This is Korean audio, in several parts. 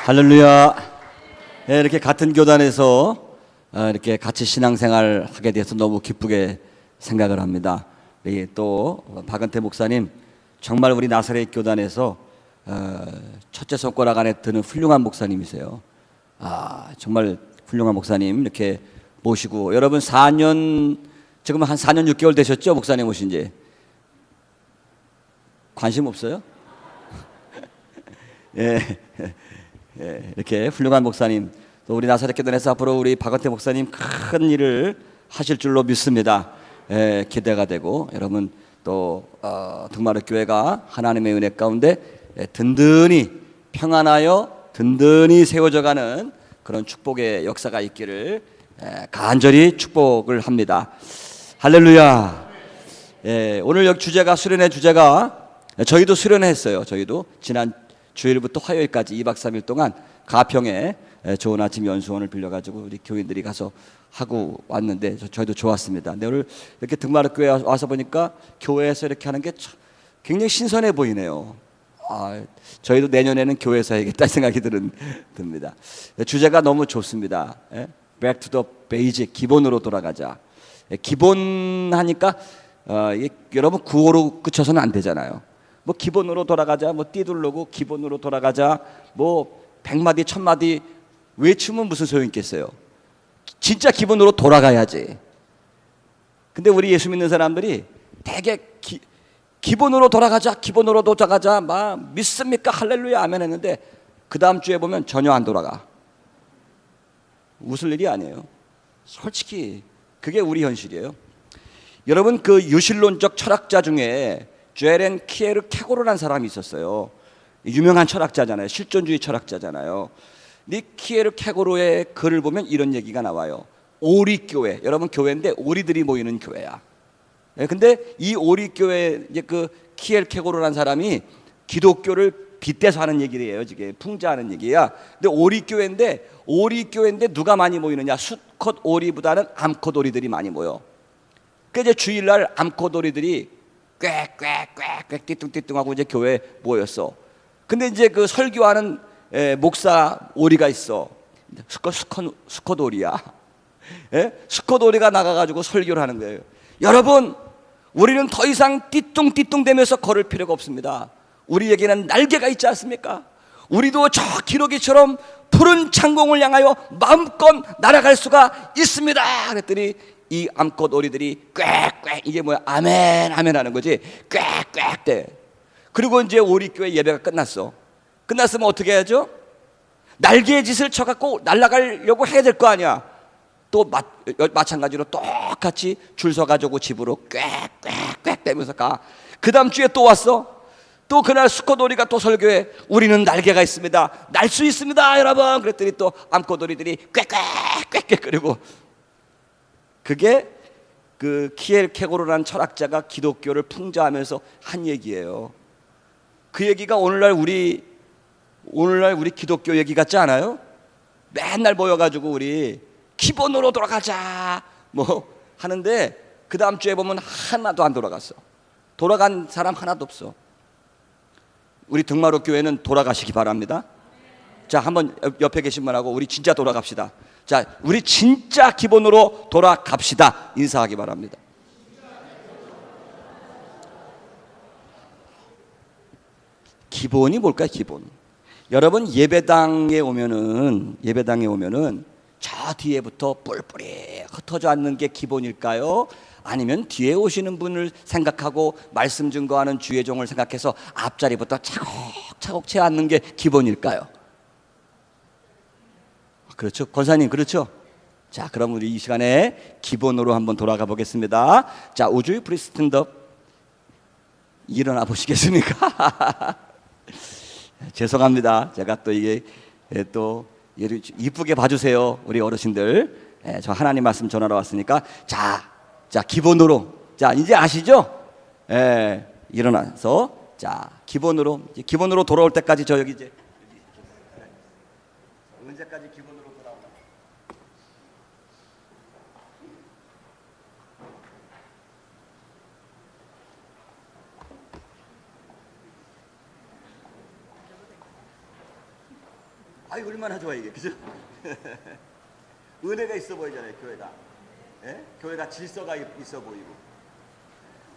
할렐루야. 네, 이렇게 같은 교단에서 이렇게 같이 신앙생활 하게 돼서 너무 기쁘게 생각을 합니다. 또 박은태 목사님, 정말 우리 나사렛 교단에서 첫째 손가락 안에 드는 훌륭한 목사님이세요. 정말 훌륭한 목사님 이렇게 모시고, 여러분 4년, 지금 한 4년 6개월 되셨죠? 목사님 오신 지. 관심 없어요? 예. 예, 이렇게 훌륭한 목사님, 또 우리 나사렛 교단에서 앞으로 우리 박은태 목사님 큰 일을 하실 줄로 믿습니다. 예, 기대가 되고, 여러분 또 등마루 교회가 하나님의 은혜 가운데 든든히 평안하여 든든히 세워져가는 그런 축복의 역사가 있기를 간절히 축복을 합니다. 할렐루야. 예, 오늘 여기 주제가, 수련회 주제가, 저희도 수련했어요. 저희도 지난 주일부터 화요일까지 2박 3일 동안 가평에 좋은 아침 연수원을 빌려가지고 우리 교인들이 가서 하고 왔는데 저희도 좋았습니다. 근데 오늘 이렇게 등마루 교회에 와서 보니까 교회에서 이렇게 하는 게 굉장히 신선해 보이네요. 저희도 내년에는 교회에서 해야겠다 생각이 듭니다. 주제가 너무 좋습니다. Back to the basic, 기본으로 돌아가자. 기본 하니까 여러분 구호로 그쳐서는 안 되잖아요. 뭐 기본으로 돌아가자, 뭐 띠둘르고 기본으로 돌아가자, 뭐 100마디 1000마디 외치면 무슨 소용 있겠어요? 진짜 기본으로 돌아가야지. 근데 우리 예수 믿는 사람들이 되게 기본으로 돌아가자, 기본으로 돌아가자, 막 믿습니까? 할렐루야 아멘 했는데 그 다음 주에 보면 전혀 안 돌아가. 웃을 일이 아니에요. 솔직히 그게 우리 현실이에요. 여러분, 그 유실론적 철학자 중에 죄렌 키에르케고르라는 사람이 있었어요. 유명한 철학자잖아요. 실존주의 철학자잖아요. 이 키에르케고르의 글을 보면 이런 얘기가 나와요. 오리교회, 여러분 교회인데 오리들이 모이는 교회야. 근데 이 오리교회, 이제 그 키에르케고르라는 사람이 기독교를 빗대서 하는 얘기예요. 지금 풍자하는 얘기야. 근데 오리교회인데 누가 많이 모이느냐? 수컷 오리보다는 암컷 오리들이 많이 모여. 그 이제 주일날 암컷 오리들이 꽥꽥꽥꽥 띠뚱띠뚱하고 이제 교회에 모였어. 근데 이제 그 설교하는 목사 오리가 있어. 수컷 오리야. 수컷 오리가 나가가지고 설교를 하는 거예요. 여러분, 우리는 더 이상 띠뚱띠뚱대면서 걸을 필요가 없습니다. 우리에게는 날개가 있지 않습니까? 우리도 저 기러기처럼 푸른 창공을 향하여 마음껏 날아갈 수가 있습니다. 그랬더니 이 암컷 오리들이 꽥꽥, 이게 뭐야? 아멘 아멘 하는 거지. 꽥꽥 대. 그리고 이제 오리교회 예배가 끝났으면 어떻게 해야죠? 날개의 짓을 쳐갖고 날아가려고 해야 될 거 아니야. 또 마찬가지로 똑같이 줄 서가지고 집으로 꽥꽥꽥 대면서 가. 그 다음 주에 또 왔어. 또 그날 수컷 오리가 또 설교해. 우리는 날개가 있습니다. 날 수 있습니다 여러분. 그랬더니 또 암컷 오리들이 꽥꽥꽥꽥 그리고, 그게 그 키에르케고르라는 철학자가 기독교를 풍자하면서 한 얘기예요. 그 얘기가 오늘날 우리 기독교 얘기 같지 않아요? 맨날 모여가지고 우리 기본으로 돌아가자 뭐 하는데 그 다음 주에 보면 하나도 안 돌아갔어. 돌아간 사람 하나도 없어. 우리 등마루 교회는 돌아가시기 바랍니다. 자, 한번 옆에 계신 분하고 우리 진짜 돌아갑시다. 자, 우리 진짜 기본으로 돌아갑시다. 인사하기 바랍니다. 기본이 뭘까요? 기본. 여러분, 예배당에 오면은 저 뒤에부터 뿔뿔이 흩어져 앉는 게 기본일까요? 아니면 뒤에 오시는 분을 생각하고 말씀 증거하는 주의 종을 생각해서 앞자리부터 차곡차곡 채 앉는 게 기본일까요? 그렇죠. 권사님, 그렇죠. 자, 그럼 우리 이 시간에 기본으로 한번 돌아가 보겠습니다. 자, 우주의 프리스틴더 일어나 보시겠습니까? 죄송합니다. 제가 또 이게 또 이쁘게 봐주세요, 우리 어르신들. 저 하나님 말씀 전하러 왔으니까 자 기본으로, 자 이제 아시죠? 일어나서 자 기본으로 돌아올 때까지 저 여기 이제 언제까지 기본으로 돌아오나? 아이 얼마나 좋아 이게, 그죠? 은혜가 있어 보이잖아요, 교회가. 예? 교회가 질서가 있어 보이고.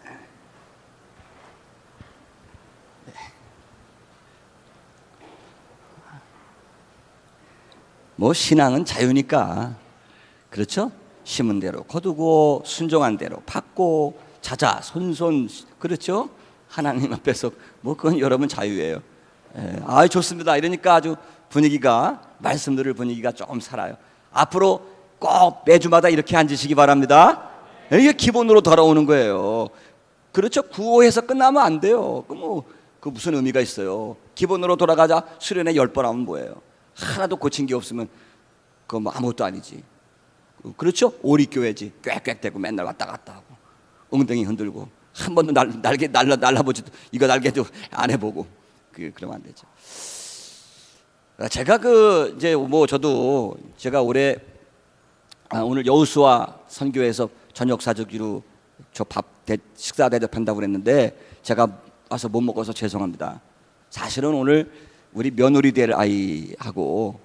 네. 뭐 신앙은 자유니까, 그렇죠? 심은 대로 거두고 순종한 대로 받고 자자 손손, 그렇죠? 하나님 앞에서 뭐 그건 여러분 자유예요. 예. 아 좋습니다. 이러니까 아주 분위기가, 말씀 들을 분위기가 조금 살아요. 앞으로 꼭 매주마다 이렇게 앉으시기 바랍니다. 이게 기본으로 돌아오는 거예요. 그렇죠? 구호해서 끝나면 안 돼요. 그 무슨 의미가 있어요? 기본으로 돌아가자. 수련회 10번 하면 뭐예요? 하나도 고친 게 없으면 그거 뭐 아무것도 아니지. 그렇죠? 오리교회지. 꽥꽥대고 맨날 왔다 갔다 하고 엉덩이 흔들고 한 번도 날개 날라보지도, 이거 날개도 안 해보고, 그러면 안 되죠. 제가 이제 뭐 저도 제가 올해 오늘 여호수아 선교회에서 저녁 사주기로 저 식사 대접한다고 그랬는데 제가 와서 못 먹어서 죄송합니다. 사실은 오늘 우리 며느리 될 아이하고,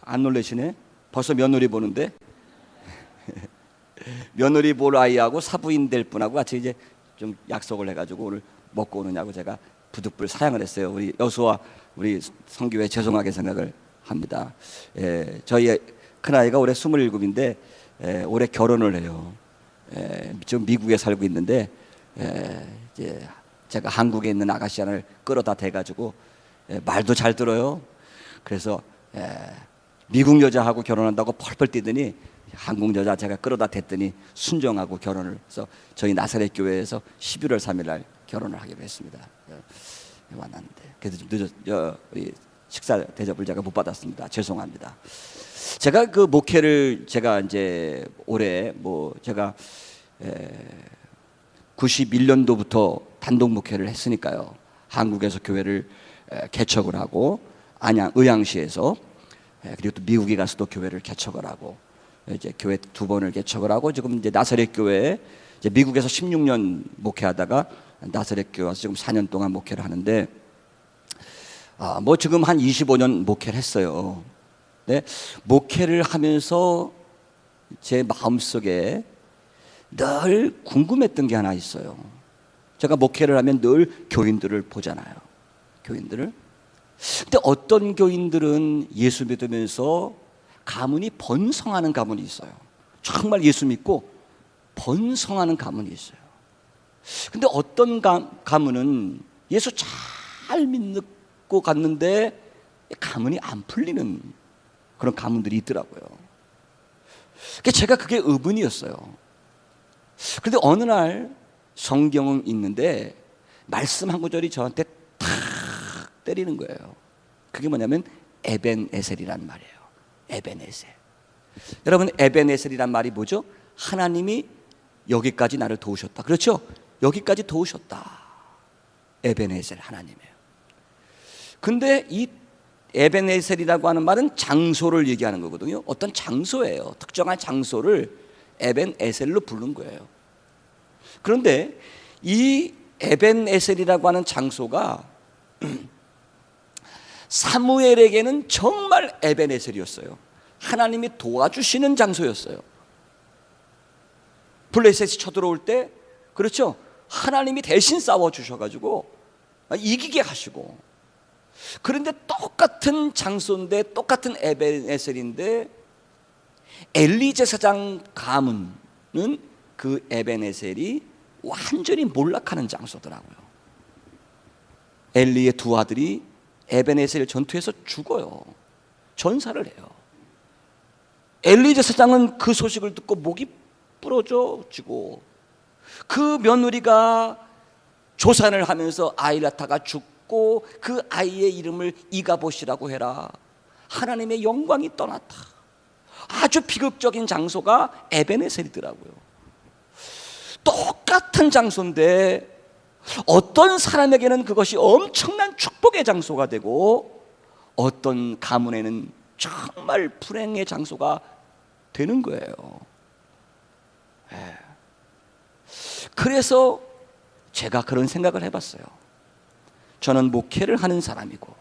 안 놀라시네? 벌써 며느리 보는데 며느리 볼 아이하고 사부인 될 분하고 같이 이제 좀 약속을 해가지고 오늘 먹고 오느냐고 제가 부득불 사양을 했어요. 우리 여수와 우리 성교회 죄송하게 생각을 합니다. 저희 큰아이가 올해 27인데 올해 결혼을 해요. 지금 미국에 살고 있는데 이제 제가 한국에 있는 아가씨 하나를 끌어다 대가지고 말도 잘 들어요. 그래서 미국 여자하고 결혼한다고 펄펄 뛰더니 한국 여자 제가 끌어다 댔더니 순종하고 결혼을 해서 저희 나사렛 교회에서 11월 3일 날 결혼을 하기로 했습니다. 만났는데 그래서 좀 늦었, 우리 식사 대접을 제가 못 받았습니다. 죄송합니다. 제가 그 목회를 제가 이제 올해 뭐 제가 91년도부터 단독 목회를 했으니까요. 한국에서 교회를 개척을 하고 의양시에서, 그리고 또 미국에 가서 또 교회를 개척을 하고, 이제 교회 2번을 개척을 하고, 지금 이제 나사렛 교회에 이제 미국에서 16년 목회하다가 나사렛 교회 와서 지금 4년 동안 목회를 하는데, 뭐 지금 한 25년 목회를 했어요. 네? 목회를 하면서 제 마음속에 늘 궁금했던 게 하나 있어요. 제가 목회를 하면 늘 교인들을 보잖아요. 교인들을. 근데 어떤 교인들은 예수 믿으면서 가문이 번성하는 가문이 있어요. 정말 예수 믿고 번성하는 가문이 있어요. 근데 어떤 가문은 예수 잘 믿고 갔는데 가문이 안 풀리는 그런 가문들이 있더라고요. 제가 그게 의문이었어요. 그런데 어느 날 성경은 있는데 말씀 한 구절이 저한테 탁 때리는 거예요. 그게 뭐냐면 에벤에셀이란 말이에요. 에벤에셀. 여러분, 에벤에셀이란 말이 뭐죠? 하나님이 여기까지 나를 도우셨다. 그렇죠? 여기까지 도우셨다. 에벤에셀, 하나님이에요. 근데 이 에벤에셀이라고 하는 말은 장소를 얘기하는 거거든요. 어떤 장소예요. 특정한 장소를 에벤에셀로 부른 거예요. 그런데 이 에벤에셀이라고 하는 장소가 사무엘에게는 정말 에벤에셀이었어요. 하나님이 도와주시는 장소였어요. 블레셋이 쳐들어올 때, 그렇죠? 하나님이 대신 싸워주셔가지고 이기게 하시고. 그런데 똑같은 장소인데, 똑같은 에벤에셀인데, 엘리 제사장 가문은 그 에벤에셀이 완전히 몰락하는 장소더라고요. 엘리의 2 아들이 에벤에셀 전투에서 죽어요. 전사를 해요. 엘리 제사장은 그 소식을 듣고 목이 부러져지고, 그 며느리가 조산을 하면서 아이를 낳다가 죽고, 그 아이의 이름을 이가봇이라고 해라. 하나님의 영광이 떠났다. 아주 비극적인 장소가 에벤에셀이더라고요. 똑같은 장소인데 어떤 사람에게는 그것이 엄청난 축복의 장소가 되고, 어떤 가문에는 정말 불행의 장소가 되는 거예요. 그래서 제가 그런 생각을 해봤어요. 저는 목회를 하는 사람이고,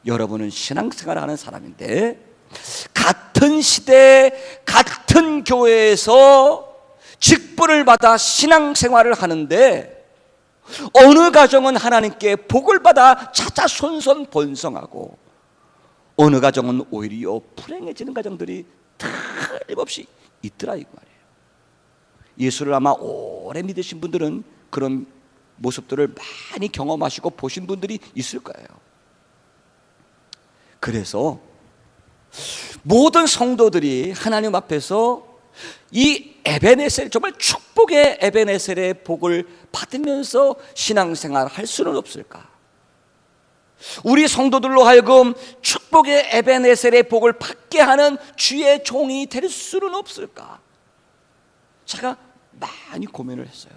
여러분은 신앙생활을 하는 사람인데 같은 시대 같은 교회에서 직분을 받아 신앙생활을 하는데 어느 가정은 하나님께 복을 받아 자자손손 번성하고 어느 가정은 오히려 불행해지는 가정들이 틀림없이 있더라 이 말이에요. 예수를 아마 오래 믿으신 분들은 그런 모습들을 많이 경험하시고 보신 분들이 있을 거예요. 그래서 모든 성도들이 하나님 앞에서 이 에베네셀, 정말 축복의 에베네셀의 복을 받으면서 신앙생활을 할 수는 없을까? 우리 성도들로 하여금 축복의 에베네셀의 복을 받게 하는 주의 종이 될 수는 없을까? 제가 많이 고민을 했어요.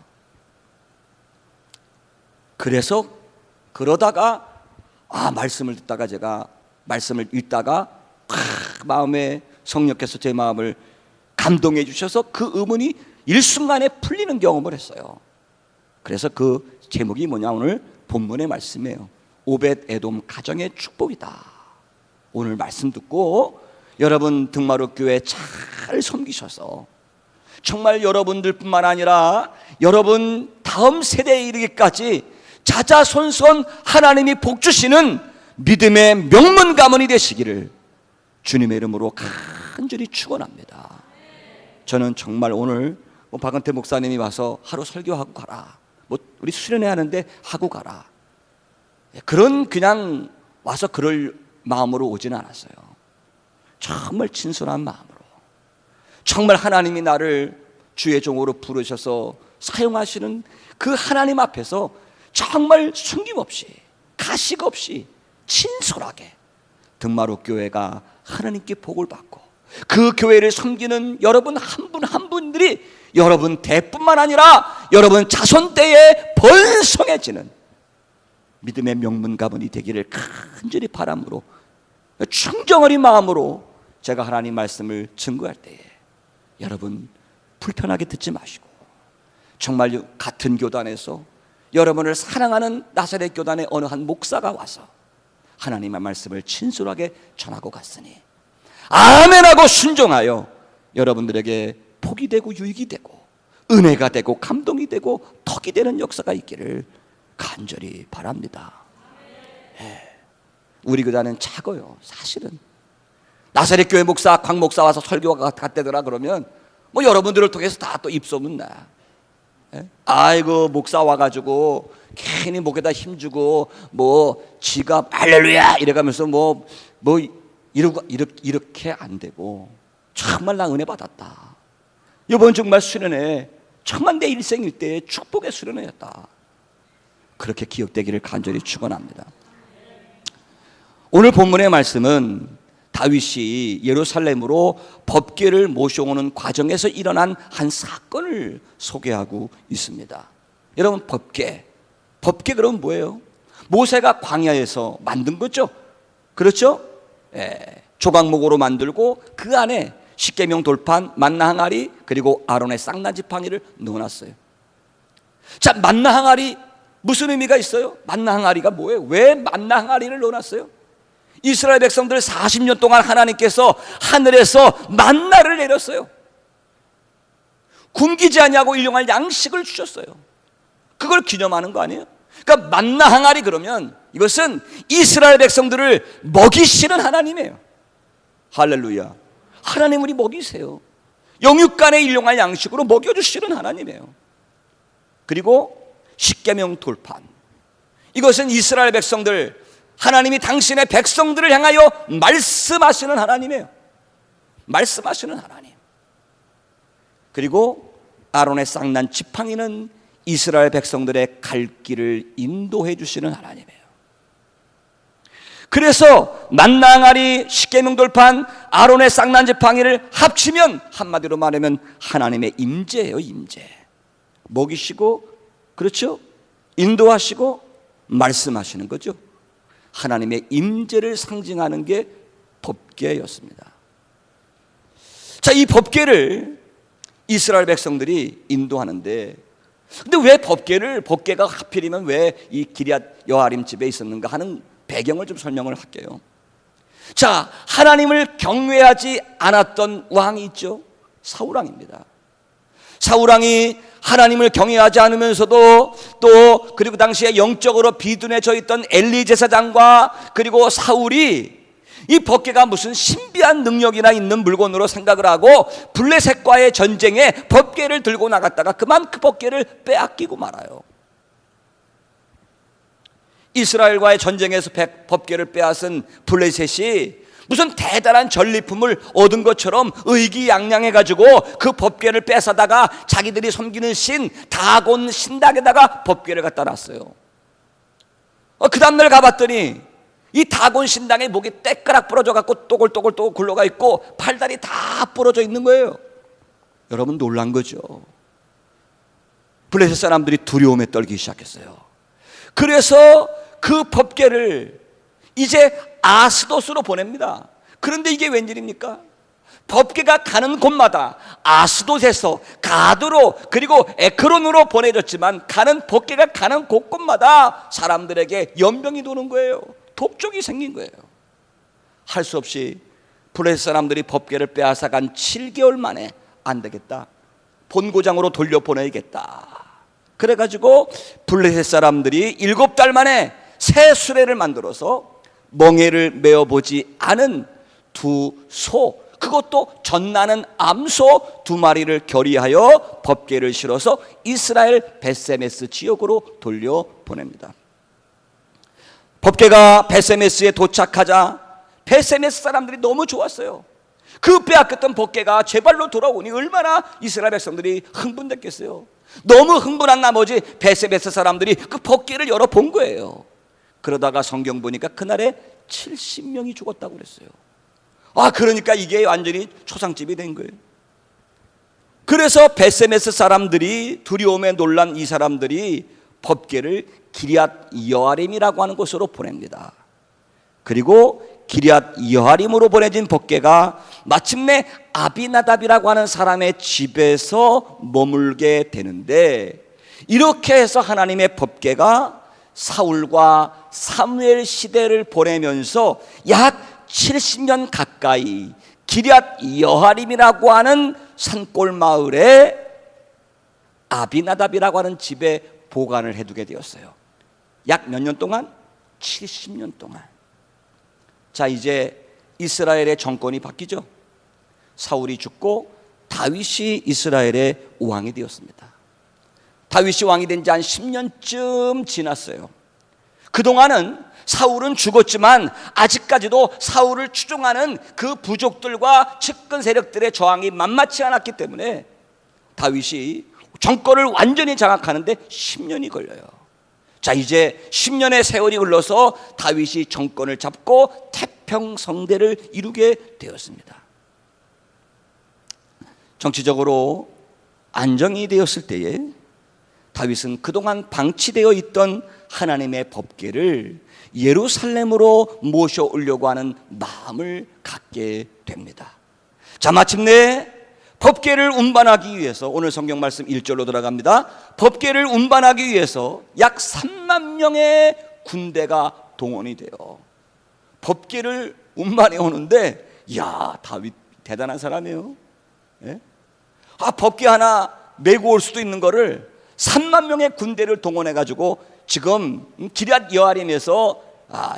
그래서 그러다가 말씀을 듣다가 제가 말씀을 읽다가 마음에 성령께서 제 마음을 감동해 주셔서 그 의문이 일순간에 풀리는 경험을 했어요. 그래서 그 제목이 뭐냐, 오늘 본문의 말씀이에요. 오벳 에돔 가정의 축복이다. 오늘 말씀 듣고 여러분 등마루 교회 잘 섬기셔서 정말 여러분들뿐만 아니라 여러분 다음 세대에 이르기까지 자자손손 하나님이 복 주시는 믿음의 명문 가문이 되시기를 주님의 이름으로 간절히 축원합니다. 저는 정말 오늘 박은태 목사님이 와서 하루 설교하고 가라, 우리 수련회 하는데 하고 가라, 그런 그냥 와서 그럴 마음으로 오지는 않았어요. 정말 진솔한 마음으로, 정말 하나님이 나를 주의 종으로 부르셔서 사용하시는 그 하나님 앞에서 정말 숨김없이 가식 없이 진솔하게 등마루 교회가 하나님께 복을 받고 그 교회를 섬기는 여러분 한 분 한 분들이 여러분 대뿐만 아니라 여러분 자손 때에 번성해지는 믿음의 명문 가문이 되기를 간절히 바람으로 충정어린 마음으로 제가 하나님 말씀을 증거할 때에 여러분 불편하게 듣지 마시고 정말 같은 교단에서 여러분을 사랑하는 나사렛 교단의 어느 한 목사가 와서 하나님의 말씀을 진솔하게 전하고 갔으니 아멘하고 순종하여 여러분들에게 복이 되고 유익이 되고 은혜가 되고 감동이 되고 덕이 되는 역사가 있기를 간절히 바랍니다. 우리 교단은 작아요. 사실은 나사렛 교회 목사 광 목사 와서 설교가 갔대더라 그러면 여러분들을 통해서 다 또 입소문 나. 아이고 목사 와가지고 괜히 목에다 힘주고 지가 할렐루야 이래가면서 이렇게 안 되고 정말 나 은혜 받았다. 이번 정말 수련회 정말 내 일생 일대의 축복의 수련회였다. 그렇게 기억되기를 간절히 축원합니다. 오늘 본문의 말씀은 다윗이 예루살렘으로 법궤를 모셔오는 과정에서 일어난 한 사건을 소개하고 있습니다. 여러분 법궤 그러면 뭐예요? 모세가 광야에서 만든 거죠. 그렇죠? 조각목으로 만들고 그 안에 십계명 돌판, 만나 항아리, 그리고 아론의 쌍난 지팡이를 넣어놨어요. 자, 만나 항아리 무슨 의미가 있어요? 만나 항아리가 뭐예요? 왜 만나 항아리를 넣어놨어요? 이스라엘 백성들 40년 동안 하나님께서 하늘에서 만나를 내렸어요. 굶기지 아니하고 일용할 양식을 주셨어요. 그걸 기념하는 거 아니에요? 그러니까 만나 항아리 그러면 이것은 이스라엘 백성들을 먹이시는 하나님이에요. 할렐루야. 하나님 우리 먹이세요. 영육간에 일용할 양식으로 먹여주시는 하나님이에요. 그리고 십계명 돌판, 이것은 이스라엘 백성들, 하나님이 당신의 백성들을 향하여 말씀하시는 하나님이에요. 말씀하시는 하나님. 그리고 아론의 쌍난 지팡이는 이스라엘 백성들의 갈 길을 인도해 주시는 하나님이에요. 그래서 만나 항아리, 십계명 돌판, 아론의 쌍난 지팡이를 합치면 한마디로 말하면 하나님의 임재예요. 임재. 먹이시고, 그렇죠? 인도하시고 말씀하시는 거죠. 하나님의 임재를 상징하는 게 법궤였습니다. 자, 이 법궤를 이스라엘 백성들이 인도하는데, 근데 왜 법궤가 하필이면 왜 이 기럇 여아림 집에 있었는가 하는 배경을 좀 설명을 할게요. 자, 하나님을 경외하지 않았던 왕이 있죠. 사울왕입니다. 사울왕이 하나님을 경외하지 않으면서도 또 그리고 당시에 영적으로 비둔해져 있던 엘리 제사장과 그리고 사울이 이 법궤가 무슨 신비한 능력이나 있는 물건으로 생각을 하고 블레셋과의 전쟁에 법궤를 들고 나갔다가 그만 그 법궤를 빼앗기고 말아요. 이스라엘과의 전쟁에서 법궤를 빼앗은 블레셋이 무슨 대단한 전리품을 얻은 것처럼 의기양양해가지고 그 법궤를 뺏어다가 자기들이 섬기는 신 다곤 신당에다가 법궤를 갖다 놨어요. 그 다음날 가봤더니 이 다곤 신당의 목이 떼까락 부러져갖고 또글또글 굴러가 있고 팔다리 다 부러져 있는 거예요. 여러분, 놀란 거죠. 블레셋 사람들이 두려움에 떨기 시작했어요. 그래서 그 법궤를 이제 아스돗으로 보냅니다. 그런데 이게 웬일입니까? 법궤가 가는 곳마다 아스돗에서 가드로 그리고 에크론으로 보내졌지만 가는 법궤가 가는 곳곳마다 사람들에게 연병이 도는 거예요. 독종이 생긴 거예요. 할 수 없이 블레셋 사람들이 법궤를 빼앗아간 7개월 만에 안 되겠다, 본고장으로 돌려보내야겠다. 그래가지고 블레셋 사람들이 7달 만에 새 수레를 만들어서 멍에를 메어보지 않은 두 소, 그것도 젖나는 암소 2마리를 결의하여 법궤를 실어서 이스라엘 벳세메스 지역으로 돌려보냅니다. 법궤가 벳세메스에 도착하자 벳세메스 사람들이 너무 좋았어요. 그 빼앗겼던 법궤가 제발로 돌아오니 얼마나 이스라엘 백성들이 흥분됐겠어요. 너무 흥분한 나머지 벳세메스 사람들이 그 법궤를 열어본 거예요. 그러다가 성경 보니까 그날에 70명이 죽었다고 그랬어요. 그러니까 이게 완전히 초상집이 된 거예요. 그래서 벳세메스 사람들이 두려움에 놀란 이 사람들이 법궤를 기럇 여아림이라고 하는 곳으로 보냅니다. 그리고 기럇 여아림으로 보내진 법궤가 마침내 아비나답이라고 하는 사람의 집에서 머물게 되는데, 이렇게 해서 하나님의 법궤가 사울과 사무엘 시대를 보내면서 약 70년 가까이 기럇 여아림이라고 하는 산골 마을에 아비나답이라고 하는 집에 보관을 해두게 되었어요. 약 몇 년 동안? 70년 동안. 자, 이제 이스라엘의 정권이 바뀌죠. 사울이 죽고 다윗이 이스라엘의 왕이 되었습니다. 다윗이 왕이 된 지 한 10년쯤 지났어요. 그동안은 사울은 죽었지만 아직까지도 사울을 추종하는 그 부족들과 측근 세력들의 저항이 만만치 않았기 때문에 다윗이 정권을 완전히 장악하는데 10년이 걸려요. 자, 이제 10년의 세월이 흘러서 다윗이 정권을 잡고 태평성대를 이루게 되었습니다. 정치적으로 안정이 되었을 때에 다윗은 그동안 방치되어 있던 하나님의 법궤를 예루살렘으로 모셔오려고 하는 마음을 갖게 됩니다. 자, 마침내 법궤를 운반하기 위해서 오늘 성경 말씀 1절로 들어갑니다. 법궤를 운반하기 위해서 약 3만 명의 군대가 동원이 돼요. 법궤를 운반해 오는데, 야, 다윗 대단한 사람이에요. 예? 법궤 하나 메고 올 수도 있는 거를 3만 명의 군대를 동원해 가지고 지금 기럇 여아림에서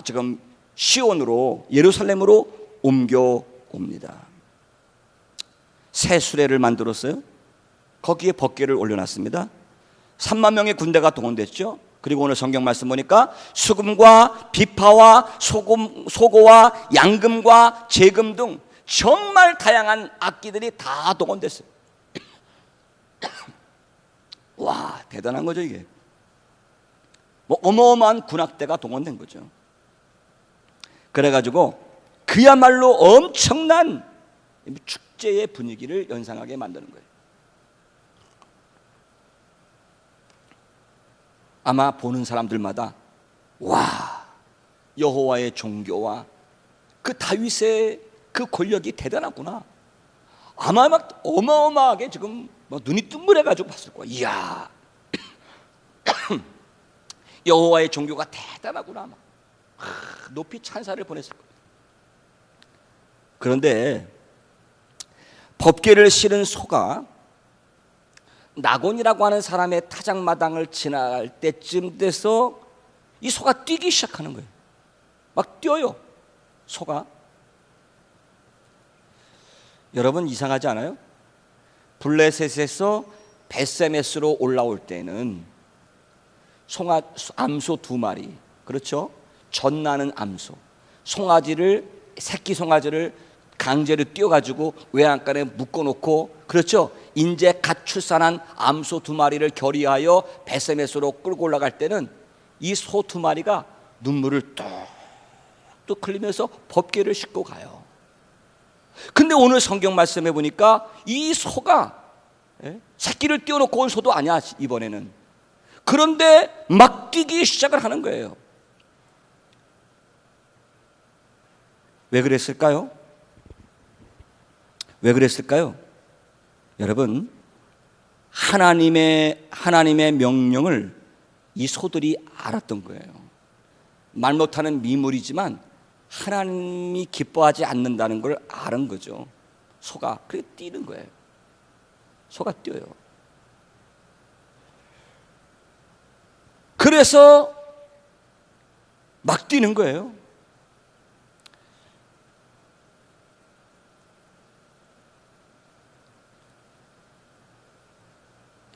지금 시온으로 예루살렘으로 옮겨옵니다. 새 수레를 만들었어요. 거기에 법궤를 올려놨습니다. 3만 명의 군대가 동원됐죠. 그리고 오늘 성경 말씀 보니까 수금과 비파와 소고와 양금과 제금 등 정말 다양한 악기들이 다 동원됐어요. 와, 대단한 거죠 이게. 어마어마한 군악대가 동원된 거죠. 그래가지고 그야말로 엄청난 축제의 분위기를 연상하게 만드는 거예요. 아마 보는 사람들마다 와, 여호와의 종교와 그 다윗의 그 권력이 대단하구나. 아마 막 어마어마하게 지금 눈이 뜬물해가지고 봤을 거야. 이야, 여호와의 종교가 대단하구나. 높이 찬사를 보냈을 거예요. 그런데 법궤를 실은 소가 나곤이라고 하는 사람의 타작마당을 지나갈 때쯤 돼서 이 소가 뛰기 시작하는 거예요. 막 뛰어요, 소가. 여러분 이상하지 않아요? 블레셋에서 베세메스로 올라올 때는 암소 2마리, 그렇죠? 젖나는 암소, 새끼 송아지를 강제로 띄워가지고 외양간에 묶어놓고, 그렇죠? 인제 갓 출산한 암소 2마리를 결의하여 베세메스로 끌고 올라갈 때는 이 소 2마리가 눈물을 뚝뚝 흘리면서 법궤를 싣고 가요. 근데 오늘 성경 말씀해 보니까 이 소가 새끼를 띄워놓고 온 소도 아니야, 이번에는. 그런데 막 뛰기 시작을 하는 거예요. 왜 그랬을까요? 왜 그랬을까요? 여러분, 하나님의 명령을 이 소들이 알았던 거예요. 말 못하는 미물이지만 하나님이 기뻐하지 않는다는 걸 아는 거죠. 소가 그렇게 뛰는 거예요. 소가 뛰어요. 그래서 막 뛰는 거예요.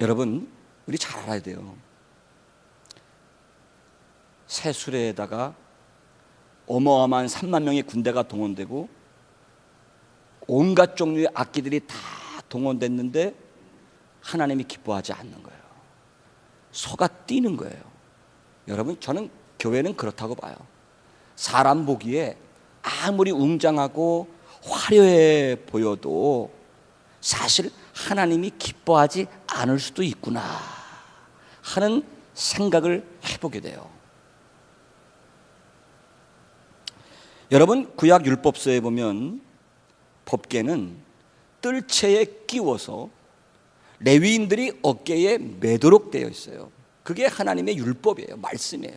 여러분, 우리 잘 알아야 돼요. 새 수레에다가 어마어마한 3만 명의 군대가 동원되고 온갖 종류의 악기들이 다 동원됐는데 하나님이 기뻐하지 않는 거예요. 소가 뛰는 거예요. 여러분, 저는 교회는 그렇다고 봐요. 사람 보기에 아무리 웅장하고 화려해 보여도 사실 하나님이 기뻐하지 않을 수도 있구나 하는 생각을 해보게 돼요. 여러분, 구약 율법서에 보면 법궤는 뜰채에 끼워서 레위인들이 어깨에 매도록 되어 있어요. 그게 하나님의 율법이에요. 말씀이에요.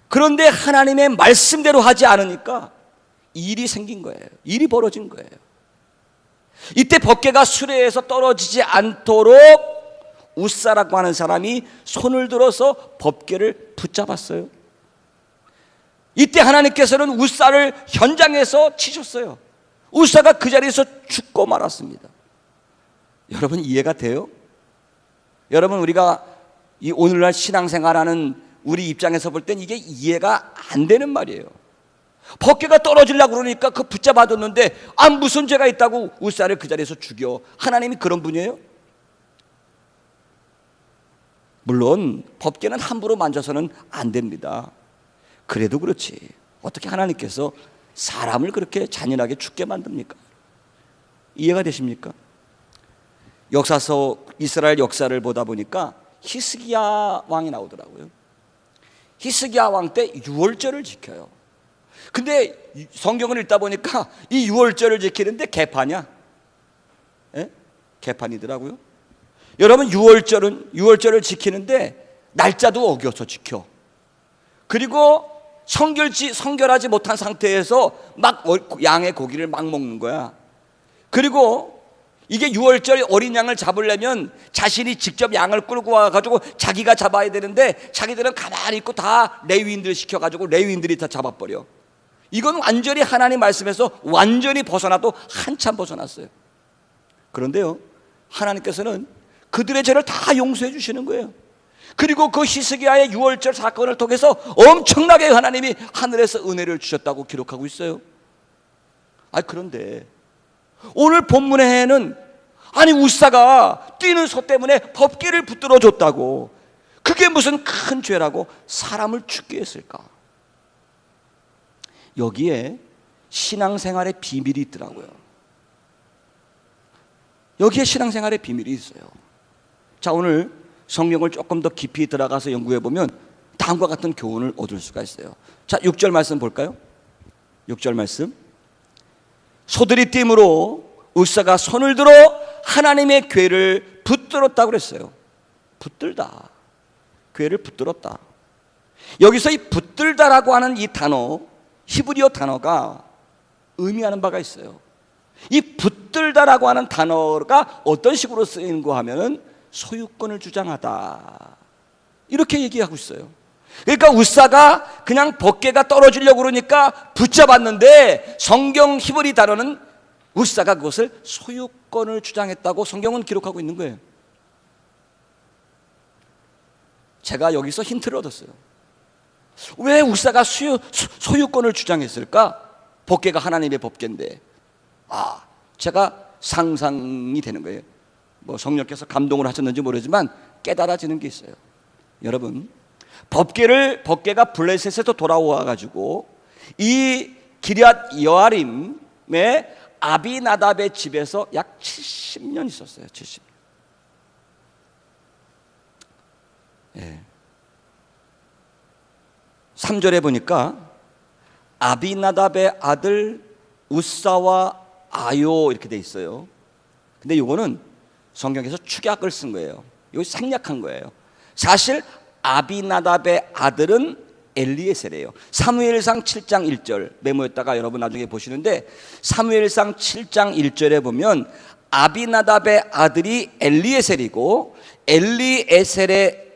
그런데 하나님의 말씀대로 하지 않으니까 일이 생긴 거예요. 일이 벌어진 거예요. 이때 법궤가 수레에서 떨어지지 않도록 우사라고 하는 사람이 손을 들어서 법궤를 붙잡았어요. 이때 하나님께서는 우사를 현장에서 치셨어요. 우사가 그 자리에서 죽고 말았습니다. 여러분, 이해가 돼요? 여러분, 우리가 이 오늘날 신앙생활하는 우리 입장에서 볼 땐 이게 이해가 안 되는 말이에요. 법궤가 떨어지려고 그러니까 그 붙잡아뒀는데 무슨 죄가 있다고 우사를 그 자리에서 죽여. 하나님이 그런 분이에요? 물론 법궤는 함부로 만져서는 안 됩니다. 그래도 그렇지, 어떻게 하나님께서 사람을 그렇게 잔인하게 죽게 만듭니까? 이해가 되십니까? 역사서, 이스라엘 역사를 보다 보니까 히스기야 왕이 나오더라고요. 히스기야 왕 때 유월절을 지켜요. 근데 성경을 읽다 보니까 이 유월절을 지키는데 개판이야. 개판이더라고요. 여러분, 유월절을 지키는데 날짜도 어겨서 지켜. 그리고 성결하지 못한 상태에서 막 양의 고기를 막 먹는 거야. 그리고 이게 유월절 어린 양을 잡으려면 자신이 직접 양을 끌고 와가지고 자기가 잡아야 되는데 자기들은 가만히 있고 다 레위인들 시켜가지고 레위인들이 다 잡아버려. 이건 완전히 하나님 말씀에서 완전히 벗어나도 한참 벗어났어요. 그런데요, 하나님께서는 그들의 죄를 다 용서해 주시는 거예요. 그리고 그 히스기야의 유월절 사건을 통해서 엄청나게 하나님이 하늘에서 은혜를 주셨다고 기록하고 있어요. 그런데 오늘 본문에는 우사가 뛰는 소 때문에 법궤를 붙들어 줬다고, 그게 무슨 큰 죄라고 사람을 죽게 했을까? 여기에 신앙생활의 비밀이 있더라고요. 여기에 신앙생활의 비밀이 있어요. 자, 오늘 성경을 조금 더 깊이 들어가서 연구해 보면 다음과 같은 교훈을 얻을 수가 있어요. 자, 6절 말씀 볼까요? 6절 말씀. 소들이 띠므로 우사가 손을 들어 하나님의 궤를 붙들었다고 그랬어요. 붙들다, 궤를 붙들었다. 여기서 이 붙들다라고 하는 이 단어, 히브리어 단어가 의미하는 바가 있어요. 이 붙들다라고 하는 단어가 어떤 식으로 쓰이는가 하면은 소유권을 주장하다, 이렇게 얘기하고 있어요. 그러니까 웃사가 그냥 법궤가 떨어지려고 그러니까 붙잡았는데 성경 히브리 단어는 웃사가 그것을 소유권을 주장했다고 성경은 기록하고 있는 거예요. 제가 여기서 힌트를 얻었어요. 왜 웃사가 소유권을 주장했을까? 법궤가 하나님의 법궤인데. 제가 상상이 되는 거예요. 뭐 성령께서 감동을 하셨는지 모르지만 깨달아지는 게 있어요. 여러분, 법궤가 블레셋에서 돌아와 가지고 이 기럇 여아림의 아비나답의 집에서 약 70년 있었어요. 70년. 예. 3절에 보니까 아비나답의 아들 웃사와 아요 이렇게 돼 있어요. 근데 이거는 성경에서 축약을 쓴 거예요. 이거 생략한 거예요. 사실 아비나답의 아들은 엘리에셀이에요. 사무엘상 7장 1절 메모했다가 여러분 나중에 보시는데, 사무엘상 7장 1절에 보면 아비나답의 아들이 엘리에셀이고 엘리에셀의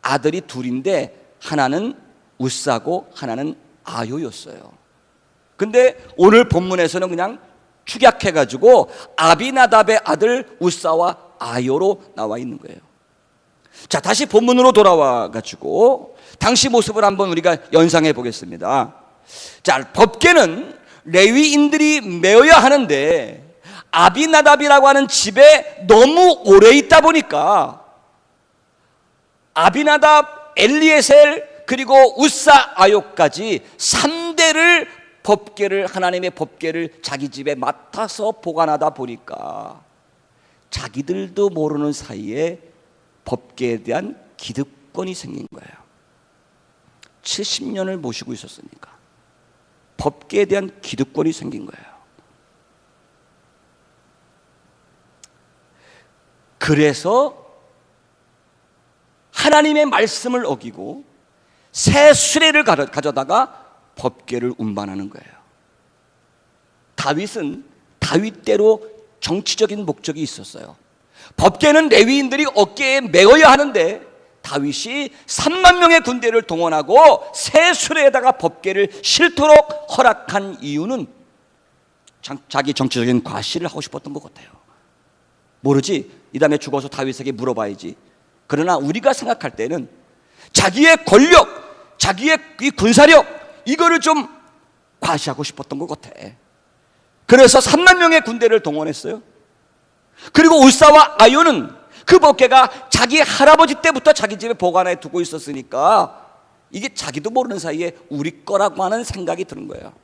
아들이 둘인데 하나는 웃사고 하나는 아요였어요. 근데 오늘 본문에서는 그냥 축약해가지고 아비나답의 아들 웃사와 아요로 나와 있는 거예요. 자, 다시 본문으로 돌아와가지고 당시 모습을 한번 우리가 연상해 보겠습니다. 자, 법궤는 레위인들이 메어야 하는데 아비나답이라고 하는 집에 너무 오래 있다 보니까 아비나답, 엘리에셀 그리고 웃사, 아요까지 3대를 법궤를, 하나님의 법궤를 자기 집에 맡아서 보관하다 보니까 자기들도 모르는 사이에 법궤에 대한 기득권이 생긴 거예요. 70년을 모시고 있었으니까 법궤에 대한 기득권이 생긴 거예요. 그래서 하나님의 말씀을 어기고 새 수레를 가져다가 법궤를 운반하는 거예요. 다윗은 다윗대로 정치적인 목적이 있었어요. 법궤는 레위인들이 어깨에 메어야 하는데 다윗이 3만 명의 군대를 동원하고 새 수레에다가 법궤를 싣도록 허락한 이유는 자기 정치적인 과시를 하고 싶었던 것 같아요. 모르지, 이 다음에 죽어서 다윗에게 물어봐야지. 그러나 우리가 생각할 때는 자기의 권력, 자기의 이 군사력, 이거를 좀 과시하고 싶었던 것 같아. 그래서 3만 명의 군대를 동원했어요. 그리고 웃사와 아요는 그 법궤가 자기 할아버지 때부터 자기 집에 보관해 두고 있었으니까 이게 자기도 모르는 사이에 우리 거라고 하는 생각이 드는 거예요.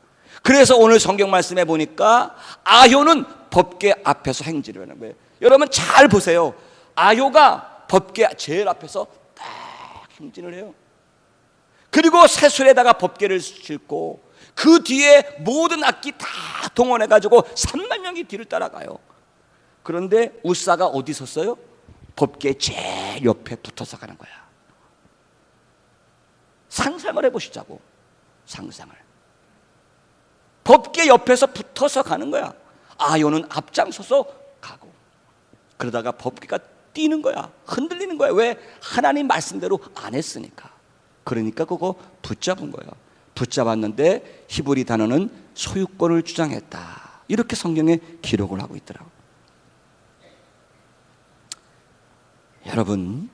그래서 오늘 성경 말씀에 보니까 아요는 법궤 앞에서 행진을 하는 거예요. 여러분 잘 보세요. 아요가 법궤 제일 앞에서 딱 행진을 해요. 그리고 새술에다가 법궤를 싣고 그 뒤에 모든 악기 다 동원해가지고 3만 명이 뒤를 따라가요. 그런데 웃사가 어디 섰어요? 법궤 제일 옆에 붙어서 가는 거야. 상상을 해보시자고. 상상을. 법궤 옆에서 붙어서 가는 거야. 아요는 앞장서서 가고. 그러다가 법궤가 뛰는 거야. 흔들리는 거야. 왜? 하나님 말씀대로 안 했으니까. 그러니까 그거 붙잡은 거예요. 붙잡았는데 히브리 단어는 소유권을 주장했다. 이렇게 성경에 기록을 하고 있더라고요. 여러분,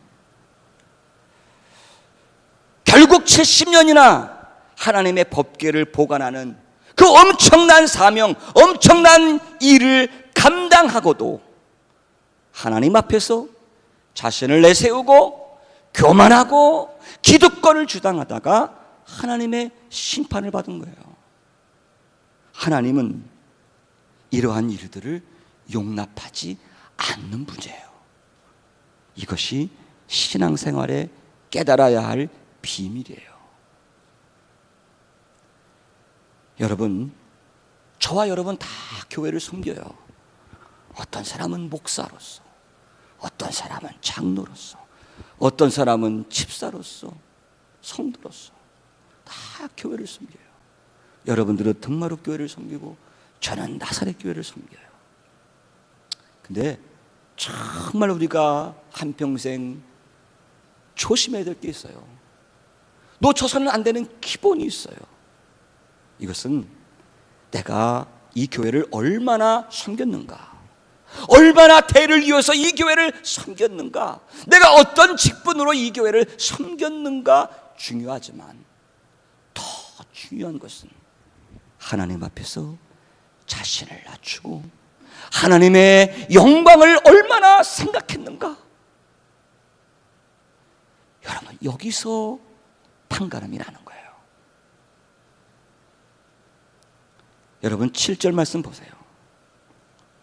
결국 70년이나 하나님의 법궤를 보관하는 그 엄청난 사명, 엄청난 일을 감당하고도 하나님 앞에서 자신을 내세우고 교만하고 기득권을 주장하다가 하나님의 심판을 받은 거예요. 하나님은 이러한 일들을 용납하지 않는 분이에요. 이것이 신앙생활에 깨달아야 할 비밀이에요. 여러분, 저와 여러분 다 교회를 섬겨요. 어떤 사람은 목사로서, 어떤 사람은 장로로서, 어떤 사람은 집사로서 성도로서 다 교회를 섬겨요. 여러분들은 등마루 교회를 섬기고 저는 나사렛 교회를 섬겨요. 근데 정말 우리가 한평생 조심해야 될 게 있어요. 놓쳐서는 안 되는 기본이 있어요. 이것은 내가 이 교회를 얼마나 섬겼는가, 얼마나 대를 이어서 이 교회를 섬겼는가, 내가 어떤 직분으로 이 교회를 섬겼는가 중요하지만 더 중요한 것은 하나님 앞에서 자신을 낮추고 하나님의 영광을 얼마나 생각했는가. 여러분, 여기서 판가름이 나는 거예요. 여러분 7절 말씀 보세요.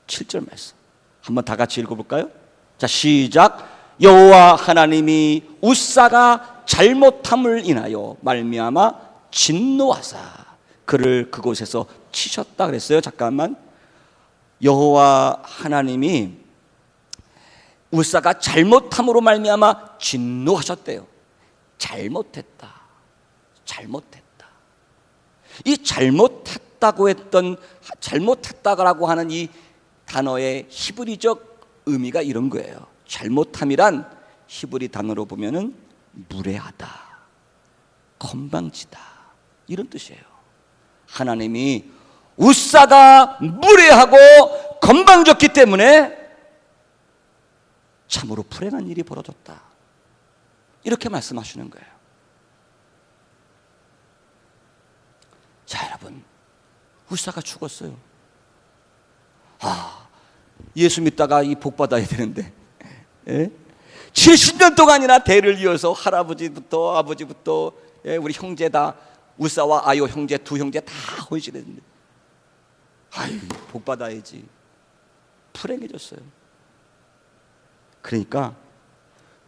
7절 말씀 한번 다 같이 읽어볼까요? 자, 시작. 여호와 하나님이 웃사가 잘못함을 인하여 말미암아 진노하사 그를 그곳에서 치셨다 그랬어요. 잠깐만. 여호와 하나님이 웃사가 잘못함으로 말미암아 진노하셨대요. 잘못했다. 이 잘못했다고 했던, 잘못했다라고 하는 이 단어의 히브리적 의미가 이런 거예요. 잘못함이란 히브리 단어로 보면은 무례하다, 건방지다, 이런 뜻이에요. 하나님이 웃사가 무례하고 건방졌기 때문에 참으로 불행한 일이 벌어졌다, 이렇게 말씀하시는 거예요. 자, 여러분, 웃사가 죽었어요. 예수 믿다가 이 복 받아야 되는데, 70년 동안이나 대를 이어서 할아버지부터 아버지부터 우리 형제 다, 웃사와 아요 형제 두 형제 다 혼신했는데, 복 받아야지. 불행해졌어요. 그러니까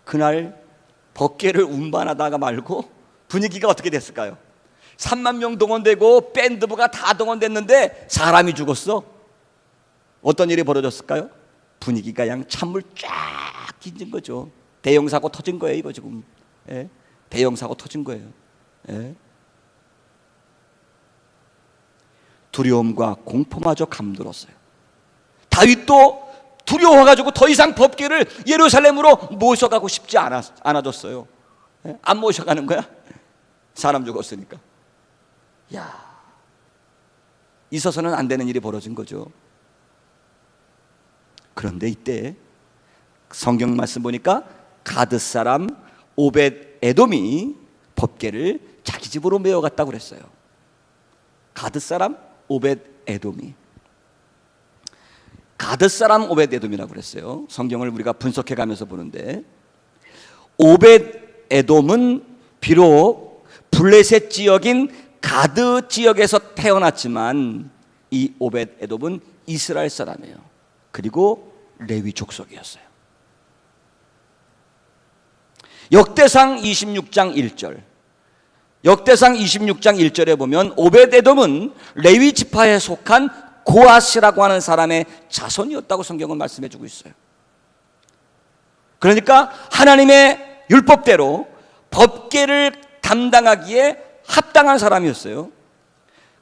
그날 법궤를 운반하다가 말고 분위기가 어떻게 됐을까요? 3만 명 동원되고 밴드부가 다 동원됐는데 사람이 죽었어. 어떤 일이 벌어졌을까요? 분위기가 그냥 찬물 쫙 끼진 거죠. 대형 사고 터진 거예요, 이거 지금. 대형 사고 터진 거예요. 두려움과 공포마저 감돌았어요. 다윗도 두려워가지고 더 이상 법궤를 예루살렘으로 모셔가고 싶지 않아졌어요. 안 모셔가는 거야? 사람 죽었으니까. 있어서는 안 되는 일이 벌어진 거죠. 그런데 이때 성경 말씀 보니까 가드 사람 오벳 에돔이 법궤를 자기 집으로 메어갔다고 그랬어요. 가드 사람 오벳 에돔이. 가드 사람 오벳 에돔이라고 그랬어요. 성경을 우리가 분석해 가면서 보는데, 오벳 에돔은 비록 블레셋 지역인 가드 지역에서 태어났지만 이 오벳 에돔은 이스라엘 사람이에요. 그리고 레위 족속이었어요. 역대상 26장 1절, 역대상 26장 1절에 보면 오벳 에돔은 레위 지파에 속한 고앗이라고 하는 사람의 자손이었다고 성경은 말씀해 주고 있어요. 그러니까 하나님의 율법대로 법궤를 담당하기에 합당한 사람이었어요.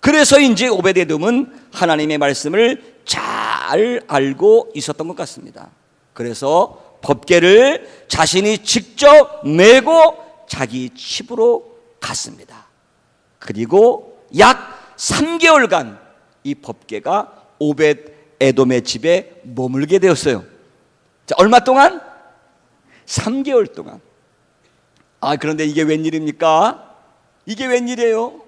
그래서인지 오벳 에돔은 하나님의 말씀을 잘 알고 있었던 것 같습니다. 그래서 법궤를 자신이 직접 메고 자기 집으로 갔습니다. 그리고 약 3개월간 이 법궤가 오벳 에돔의 집에 머물게 되었어요. 자, 얼마 동안? 3개월 동안. 그런데 이게 웬일입니까? 이게 웬일이에요?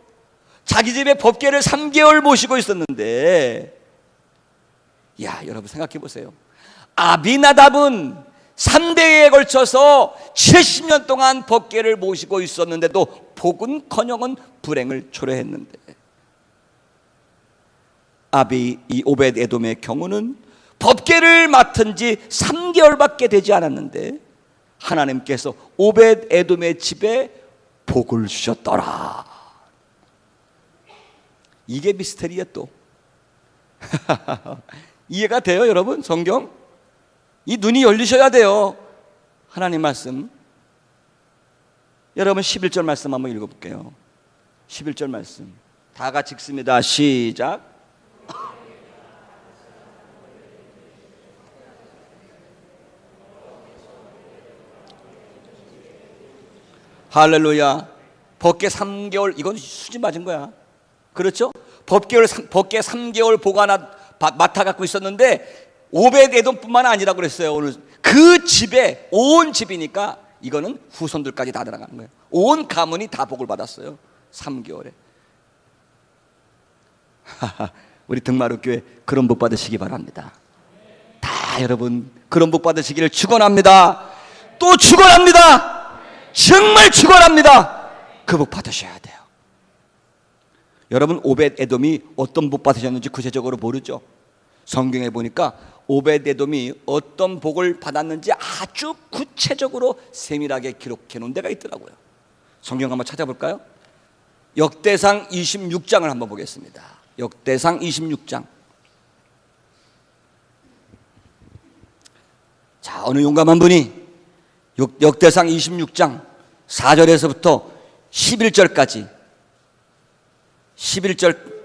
자기 집에 법궤를 3개월 모시고 있었는데, 여러분 생각해 보세요. 아비나답은 3대에 걸쳐서 70년 동안 법궤를 모시고 있었는데도 복은커녕 불행을 초래했는데, 이 오벳 에돔의 경우는 법궤를 맡은 지 3개월밖에 되지 않았는데 하나님께서 오벳 에돔의 집에 복을 주셨더라. 이게 미스테리야 또. 이해가 돼요, 여러분? 성경? 이 눈이 열리셔야 돼요. 하나님 말씀. 여러분 11절 말씀 한번 읽어볼게요. 11절 말씀 다 같이 읽습니다. 시작. 할렐루야. 법계 3개월, 이건 수지 맞은 거야. 그렇죠? 법계 3개월 보관하 맡아 갖고 있었는데 오벳에돔뿐만 아니라고 그랬어요. 오늘 그 집에 온 집이니까 이거는 후손들까지 다 들어가는 거예요. 온 가문이 다 복을 받았어요. 3개월에. 우리 등마루교회 그런 복 받으시기 바랍니다. 다 여러분 그런 복 받으시기를 축원합니다. 또 축원합니다. 정말 축원합니다. 그 복 받으셔야 돼요. 여러분 오벳에돔이 어떤 복 받으셨는지 구체적으로 모르죠. 성경에 보니까 오벳에돔이 어떤 복을 받았는지 아주 구체적으로 세밀하게 기록해 놓은 데가 있더라고요. 성경 한번 찾아볼까요? 역대상 26장을 한번 보겠습니다. 역대상 26장. 자, 어느 용감한 분이 역대상 26장 4절에서부터 11절까지 11절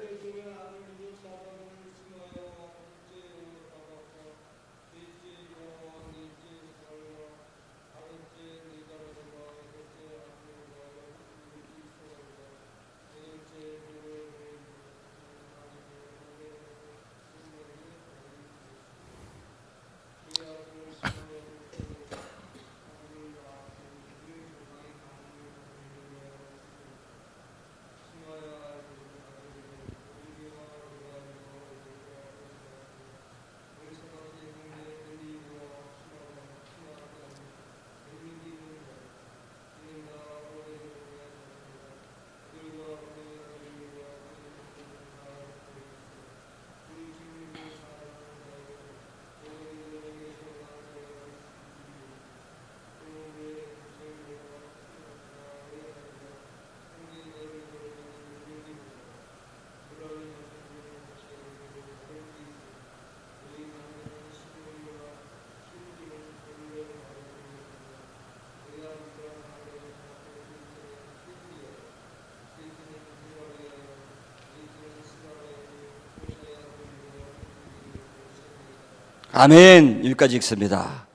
아멘. 여기까지 읽습니다.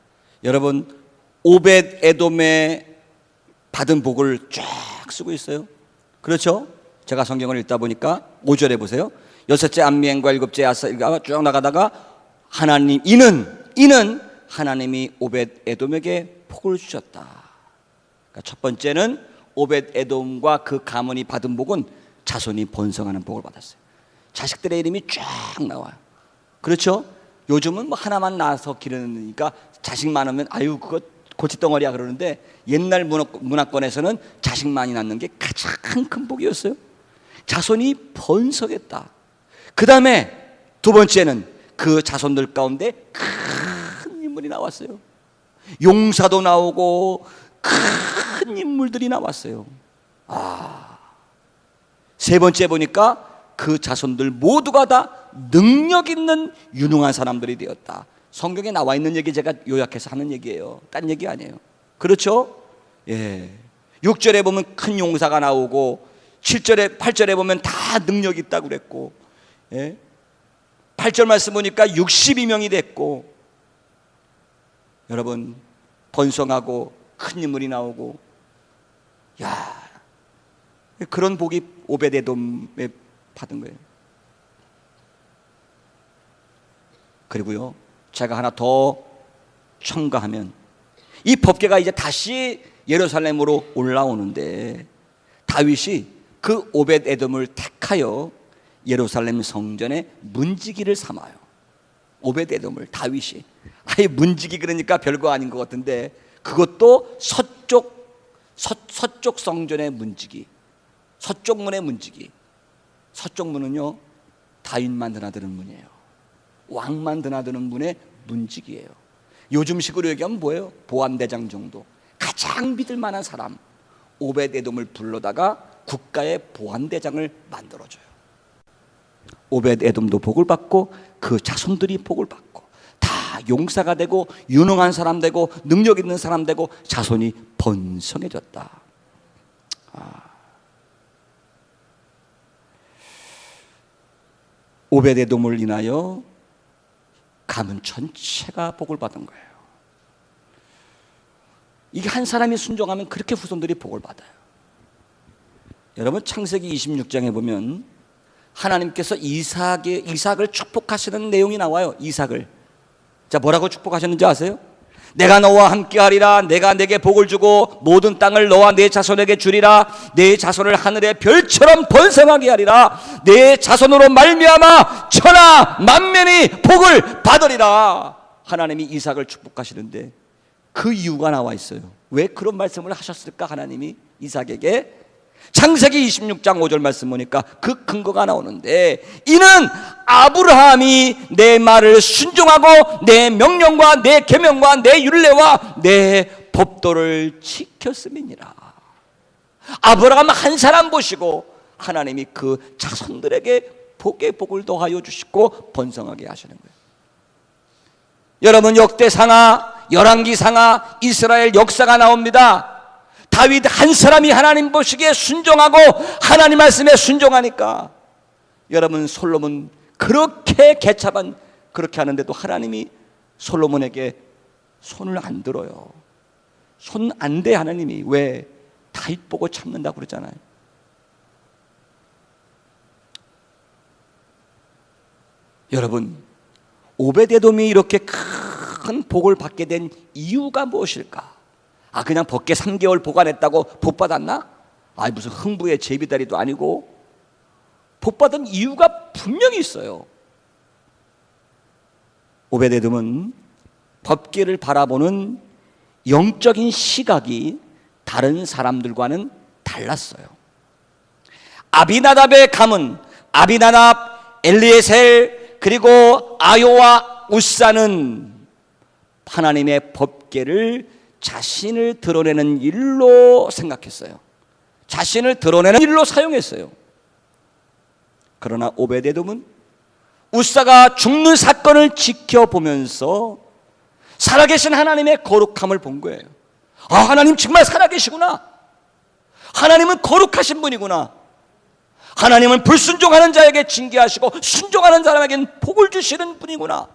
여러분 오벳에돔에 받은 복을 쫙 쓰고 있어요. 그렇죠? 제가 성경을 읽다 보니까 5절에 보세요. 여섯째 암미엘과 일곱째 아사가 쭉 나가다가 하나님 이는 하나님이 오벳에돔에게 복을 주셨다. 그러니까 첫 번째는 오벳에돔과 그 가문이 받은 복은 자손이 번성하는 복을 받았어요. 자식들의 이름이 쫙 나와요. 그렇죠? 요즘은 뭐 하나만 낳아서 기르니까 자식 많으면 아유 그거 고치덩어리야 그러는데 옛날 문화권에서는 자식 많이 낳는 게 가장 큰 복이었어요. 자손이 번성했다. 그 다음에 두 번째는 그 자손들 가운데 큰 인물이 나왔어요. 용사도 나오고 큰 인물들이 나왔어요. 세 번째 보니까 그 자손들 모두가 다 능력 있는 유능한 사람들이 되었다. 성경에 나와 있는 얘기 제가 요약해서 하는 얘기예요. 딴 얘기 아니에요. 그렇죠? 예. 6절에 보면 큰 용사가 나오고 7절에 8절에 보면 다 능력 있다고 그랬고, 예. 8절 말씀 보니까 62명이 됐고, 여러분 번성하고 큰 인물이 나오고, 야, 그런 복이 오벳에돔에 받은 거예요. 그리고요, 제가 하나 더 첨가하면 이 법궤가 이제 다시 예루살렘으로 올라오는데 다윗이 그 오벳에돔을 택하여 예루살렘 성전의 문지기를 삼아요. 오벳에돔을 다윗이 아예 문지기 그러니까 별거 아닌 것 같은데 그것도 서쪽 성전의 문지기, 서쪽문의 문지기. 서쪽문은요 다윗만 드나드는 문이에요. 왕만 드나드는 문의 문직이에요. 요즘식으로 얘기하면 뭐예요? 보안대장 정도. 가장 믿을 만한 사람 오벳에돔을 불러다가 국가의 보안대장을 만들어줘요. 오벳에돔도 복을 받고 그 자손들이 복을 받고 다 용사가 되고 유능한 사람 되고 능력 있는 사람 되고 자손이 번성해졌다. 오베데돔을 인하여 가문 전체가 복을 받은 거예요. 이게 한 사람이 순종하면 그렇게 후손들이 복을 받아요. 여러분 창세기 26장에 보면 하나님께서 이삭을 축복하시는 내용이 나와요. 이삭을. 자, 뭐라고 축복하셨는지 아세요? 내가 너와 함께하리라. 내가 내게 복을 주고 모든 땅을 너와 내 자손에게 주리라. 내 자손을 하늘의 별처럼 번성하게 하리라. 내 자손으로 말미암아 천하 만면이 복을 받으리라. 하나님이 이삭을 축복하시는데 그 이유가 나와 있어요. 왜 그런 말씀을 하셨을까? 하나님이 이삭에게. 창세기 26장 5절 말씀 보니까 그 근거가 나오는데, 이는 아브라함이 내 말을 순종하고 내 명령과 내 계명과 내 율례와 내 법도를 지켰음이니라. 아브라함 한 사람 보시고 하나님이 그 자손들에게 복의 복을 더하여 주시고 번성하게 하시는 거예요. 여러분, 역대상하, 열왕기상하, 이스라엘 역사가 나옵니다. 다윗 한 사람이 하나님 보시기에 순종하고 하나님 말씀에 순종하니까, 여러분, 솔로몬 그렇게 개차반 그렇게 하는데도 하나님이 솔로몬에게 손을 안 들어요. 손 안 대. 하나님이. 왜? 다윗 보고 참는다고 그러잖아요. 여러분, 오베데돔이 이렇게 큰 복을 받게 된 이유가 무엇일까? 그냥 벗게 3개월 보관했다고 복 받았나? 무슨 흥부의 제비다리도 아니고. 복 받은 이유가 분명히 있어요. 오베데돔은 법궤를 바라보는 영적인 시각이 다른 사람들과는 달랐어요. 아비나답의 가문, 아비나답, 엘리에셀, 그리고 아요와 우사는 하나님의 법궤를 자신을 드러내는 일로 생각했어요. 자신을 드러내는 일로 사용했어요. 그러나 오베데돔은 우사가 죽는 사건을 지켜보면서 살아계신 하나님의 거룩함을 본 거예요. 하나님 정말 살아계시구나. 하나님은 거룩하신 분이구나. 하나님은 불순종하는 자에게 징계하시고 순종하는 사람에게는 복을 주시는 분이구나.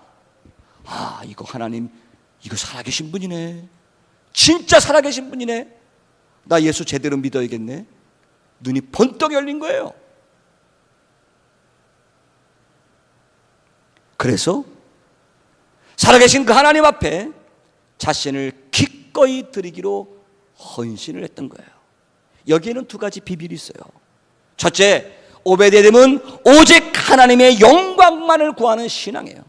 이거 하나님, 이거 살아계신 분이네. 진짜 살아계신 분이네. 나 예수 제대로 믿어야겠네. 눈이 번쩍 열린 거예요. 그래서 살아계신 그 하나님 앞에 자신을 기꺼이 드리기로 헌신을 했던 거예요. 여기에는 두 가지 비밀이 있어요. 첫째, 오베데돔은 오직 하나님의 영광만을 구하는 신앙이에요.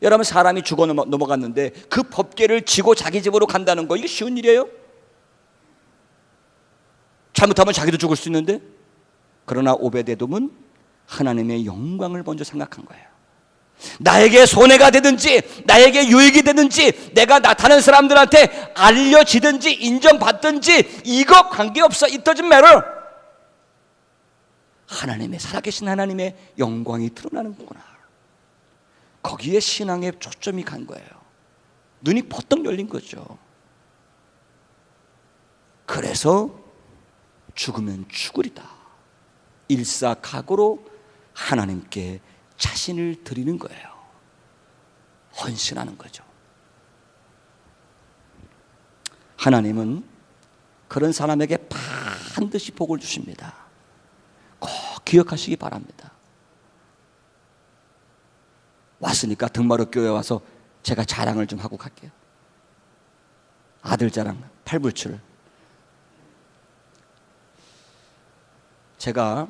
여러분, 사람이 죽어 넘어갔는데 그 법궤를 지고 자기 집으로 간다는 거, 이게 쉬운 일이에요? 잘못하면 자기도 죽을 수 있는데. 그러나 오베데돔은 하나님의 영광을 먼저 생각한 거예요. 나에게 손해가 되든지 나에게 유익이 되든지 내가 다른 사람들한테 알려지든지 인정받든지 이거 관계없어. It doesn't matter. 하나님의, 살아계신 하나님의 영광이 드러나는 거구나. 거기에 신앙의 초점이 간 거예요. 눈이 버떡 열린 거죠. 그래서 죽으면 죽으리다. 일사각오로 하나님께 자신을 드리는 거예요. 헌신하는 거죠. 하나님은 그런 사람에게 반드시 복을 주십니다. 꼭 기억하시기 바랍니다. 왔으니까 등마루 교회 와서 제가 자랑을 좀 하고 갈게요. 아들 자랑, 팔불출. 제가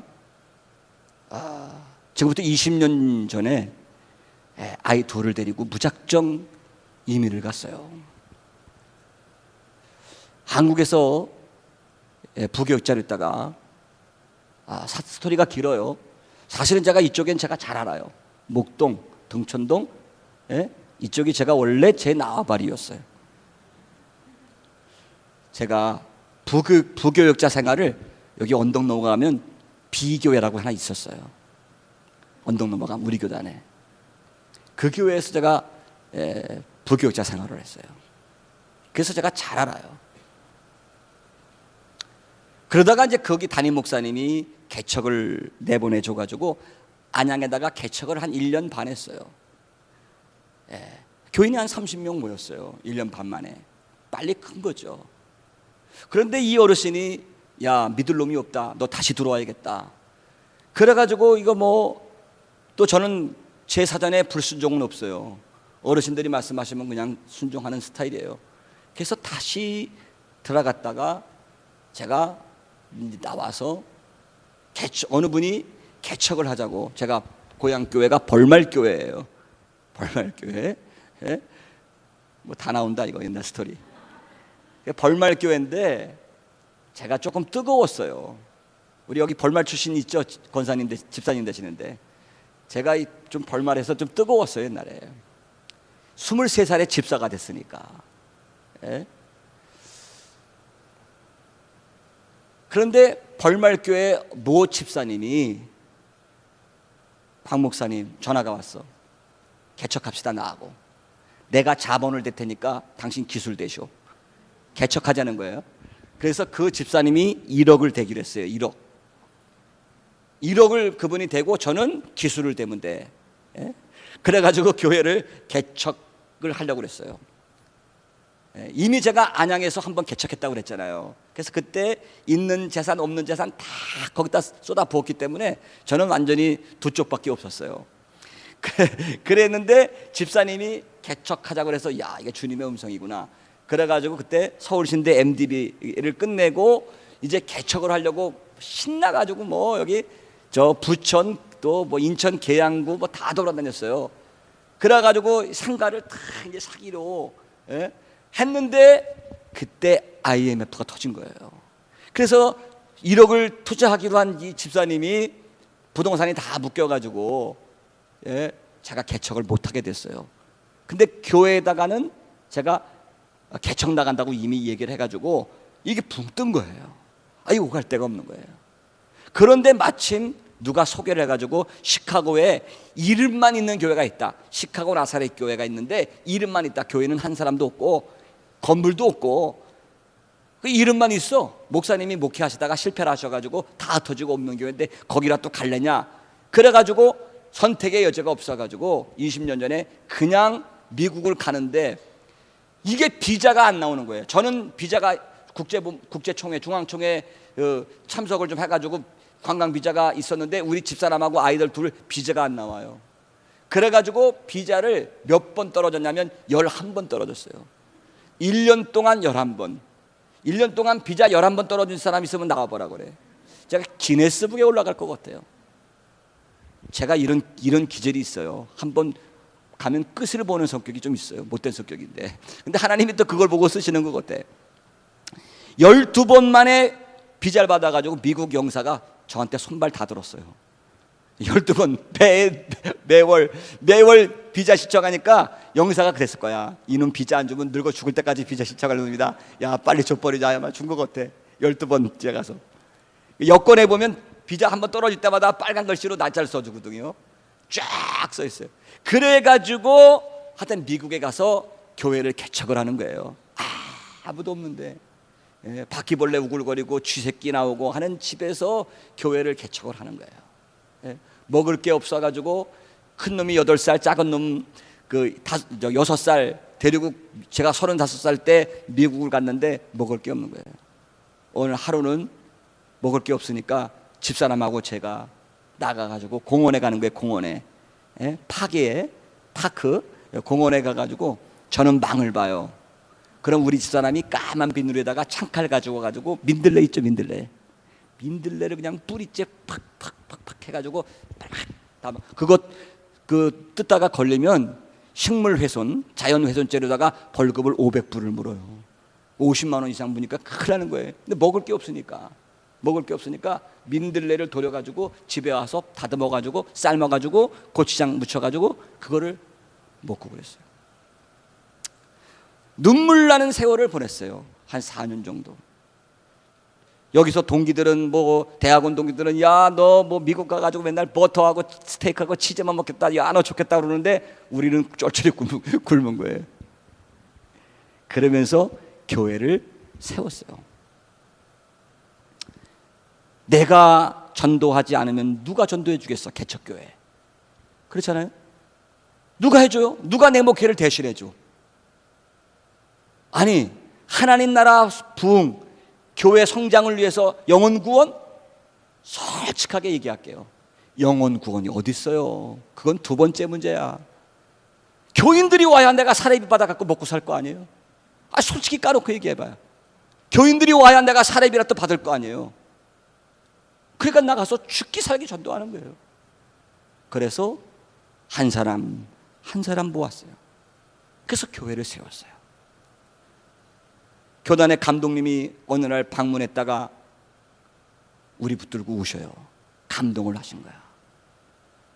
지금부터 20년 전에 아이 둘을 데리고 무작정 이민을 갔어요. 한국에서 부교육자로 있다가 스토리가 길어요. 사실은 제가 이쪽엔 제가 잘 알아요. 목동, 등촌동, 이쪽이 제가 원래 제 나와바리였어요. 제가 부교육자 생활을 여기 언덕 넘어가면 비교회라고 하나 있었어요. 언덕 넘어가면 우리 교단에. 그 교회에서 제가 부교육자 생활을 했어요. 그래서 제가 잘 알아요. 그러다가 이제 거기 담임 목사님이 개척을 내보내 줘가지고 안양에다가 개척을 한 1년 반 했어요. 예. 교인이 한 30명 모였어요. 1년 반 만에. 빨리 큰 거죠. 그런데 이 어르신이 야, 믿을 놈이 없다. 너 다시 들어와야겠다. 그래가지고 이거 뭐 또 저는 제 사전에 불순종은 없어요. 어르신들이 말씀하시면 그냥 순종하는 스타일이에요. 그래서 다시 들어갔다가 제가 나와서 어느 분이 개척을 하자고. 제가 고향 교회가 벌말교회예요. 벌말교회. 예? 뭐 다 나온다 이거 옛날 스토리. 벌말교회인데 제가 조금 뜨거웠어요. 우리 여기 벌말 출신 있죠? 권사님 집사님 되시는데 제가 좀 벌말해서 좀 뜨거웠어요 옛날에. 23살에 집사가 됐으니까. 예? 그런데 벌말교회 모 집사님이 박 목사님 전화가 왔어. 개척합시다 나하고. 내가 자본을 댈 테니까 당신 기술 대쇼. 개척하자는 거예요. 그래서 그 집사님이 1억을 대기로 했어요. 1억을 그분이 대고 저는 기술을 대면 돼. 예? 그래가지고 교회를 개척을 하려고 그랬어요. 예? 이미 제가 안양에서 한번 개척했다고 그랬잖아요. 그래서 그때 있는 재산 없는 재산 다 거기다 쏟아 부었기 때문에 저는 완전히 두 쪽밖에 없었어요. 그랬는데 집사님이 개척하자고 그래서 야, 이게 주님의 음성이구나. 그래가지고 그때 서울신대 MDB를 끝내고 이제 개척을 하려고 신나가지고 뭐 여기 저 부천 또 뭐 인천 계양구 뭐 다 돌아다녔어요. 그래가지고 상가를 다 이제 사기로 했는데 그때 IMF가 터진 거예요. 그래서 1억을 투자하기로 한 이 집사님이 부동산이 다 묶여가지고 제가 개척을 못하게 됐어요. 근데 교회에다가는 제가 개척 나간다고 이미 얘기를 해가지고 이게 붕 뜬 거예요. 이거 갈 데가 없는 거예요. 그런데 마침 누가 소개를 해가지고 시카고에 이름만 있는 교회가 있다. 시카고 나사렛 교회가 있는데 이름만 있다. 교회는 한 사람도 없고 건물도 없고 그 이름만 있어. 목사님이 목회하시다가 실패를 하셔가지고 다 터지고 없는 교회인데 거기라 또 갈래냐. 그래가지고 선택의 여지가 없어가지고 20년 전에 그냥 미국을 가는데 이게 비자가 안 나오는 거예요. 저는 비자가 국제총회 중앙총회 참석을 좀 해가지고 관광 비자가 있었는데 우리 집사람하고 아이들 둘 비자가 안 나와요. 그래가지고 비자를 몇 번 떨어졌냐면 11번 떨어졌어요. 1년 동안 11번. 1년 동안 비자 11번 떨어진 사람 있으면 나와보라 그래. 제가 기네스북에 올라갈 것 같아요. 제가 이런 기질이 있어요. 한번 가면 끝을 보는 성격이 좀 있어요. 못된 성격인데. 근데 하나님이 또 그걸 보고 쓰시는 것 같아. 12번 만에 비자를 받아가지고 미국 영사가 저한테 손발 다 들었어요. 12번 매월 비자 신청하니까 영사가 그랬을 거야. 이놈 비자 안 주면 늙어 죽을 때까지 비자 신청할 놈이다. 야, 빨리 줘버리자. 아마 준 것 같아. 12번째 가서. 여권에 보면 비자 한번 떨어질 때마다 빨간 글씨로 날짜를 써주거든요. 쫙 써 있어요. 그래가지고 하여튼 미국에 가서 교회를 개척을 하는 거예요. 아무도 없는데 바퀴벌레 우글거리고 쥐새끼 나오고 하는 집에서 교회를 개척을 하는 거예요. 먹을 게 없어가지고 큰 놈이 8살, 작은 놈 6살 데리고 제가 35살 때 미국을 갔는데 먹을 게 없는 거예요. 오늘 하루는 먹을 게 없으니까 집사람하고 제가 나가가지고 공원에 가는 거예요. 공원에 파괴에 파크 공원에 가가지고 저는 망을 봐요. 그럼 우리 집사람이 까만 비누에다가 창칼 가지고 민들레 있죠. 민들레를 그냥 뿌리째 팍팍팍팍 해가지고 그것 뜯다가 걸리면 식물훼손 자연훼손죄로다가 벌금을 500불을 물어요. 50만 원 이상 무니까 큰일 나는 거예요. 근데 먹을 게 없으니까 민들레를 돌려가지고 집에 와서 다듬어가지고 삶아가지고 고추장 묻혀가지고 그거를 먹고 그랬어요. 눈물 나는 세월을 보냈어요. 한 4년 정도. 여기서 동기들은 대학원 동기들은 야, 너 미국 가가지고 맨날 버터하고 스테이크하고 치즈만 먹겠다. 야, 너 좋겠다 그러는데 우리는 쫄쫄이 굶은 거예요. 그러면서 교회를 세웠어요. 내가 전도하지 않으면 누가 전도해 주겠어? 개척교회. 그렇잖아요. 누가 해줘요? 누가 내 목회를 대신해 줘? 아니, 하나님 나라 부흥, 교회 성장을 위해서 영혼 구원? 솔직하게 얘기할게요. 영혼 구원이 어디 있어요? 그건 두 번째 문제야. 교인들이 와야 내가 사례비 받아갖고 먹고 살 거 아니에요? 솔직히 까놓고 얘기해봐요. 교인들이 와야 내가 사례비라도 받을 거 아니에요? 그러니까 나가서 죽기 살기 전도하는 거예요. 그래서 한 사람 모았어요. 그래서 교회를 세웠어요. 교단의 감독님이 어느 날 방문했다가 우리 붙들고 우셔요. 감동을 하신 거야.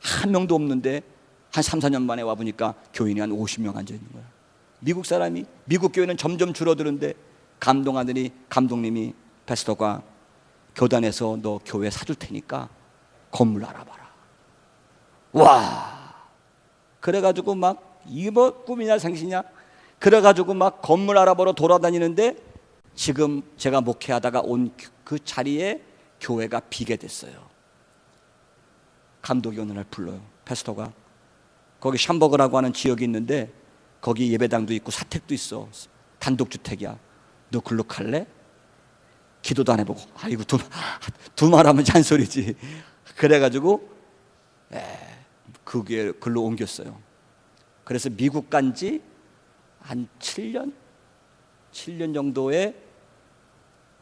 한 명도 없는데 한 3, 4년 만에 와보니까 교인이 한 50명 앉아있는 거야. 미국 사람이, 미국 교회는 점점 줄어드는데 감동하더니 감독님이, 패스터가 교단에서 너 교회 사줄 테니까 건물 알아봐라. 와, 그래가지고 막 이게 뭐 꿈이냐 생시냐, 그래가지고 막 건물 알아보러 돌아다니는데 지금 제가 목회하다가 온 그 자리에 교회가 비게 됐어요. 감독이 어느 날 불러요. 패스터가 거기 샴버그라고 하는 지역이 있는데 거기 예배당도 있고 사택도 있어. 단독주택이야. 너 글로 갈래? 기도도 안 해보고. 아이고 두 말하면 잔소리지. 그래가지고 그게 글로 옮겼어요. 그래서 미국 간지 한 7년 정도에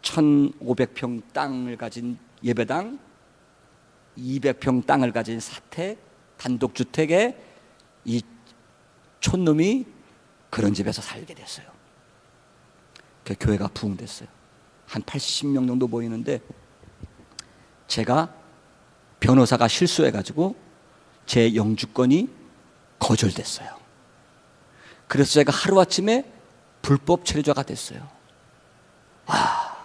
1,500평 땅을 가진 예배당, 200평 땅을 가진 사택, 단독주택에 이 촌놈이 그런 집에서 살게 됐어요. 그 교회가 부흥됐어요. 한 80명 정도 모이는데 제가 변호사가 실수해가지고 제 영주권이 거절됐어요. 그래서 제가 하루아침에 불법 체류자가 됐어요. 와,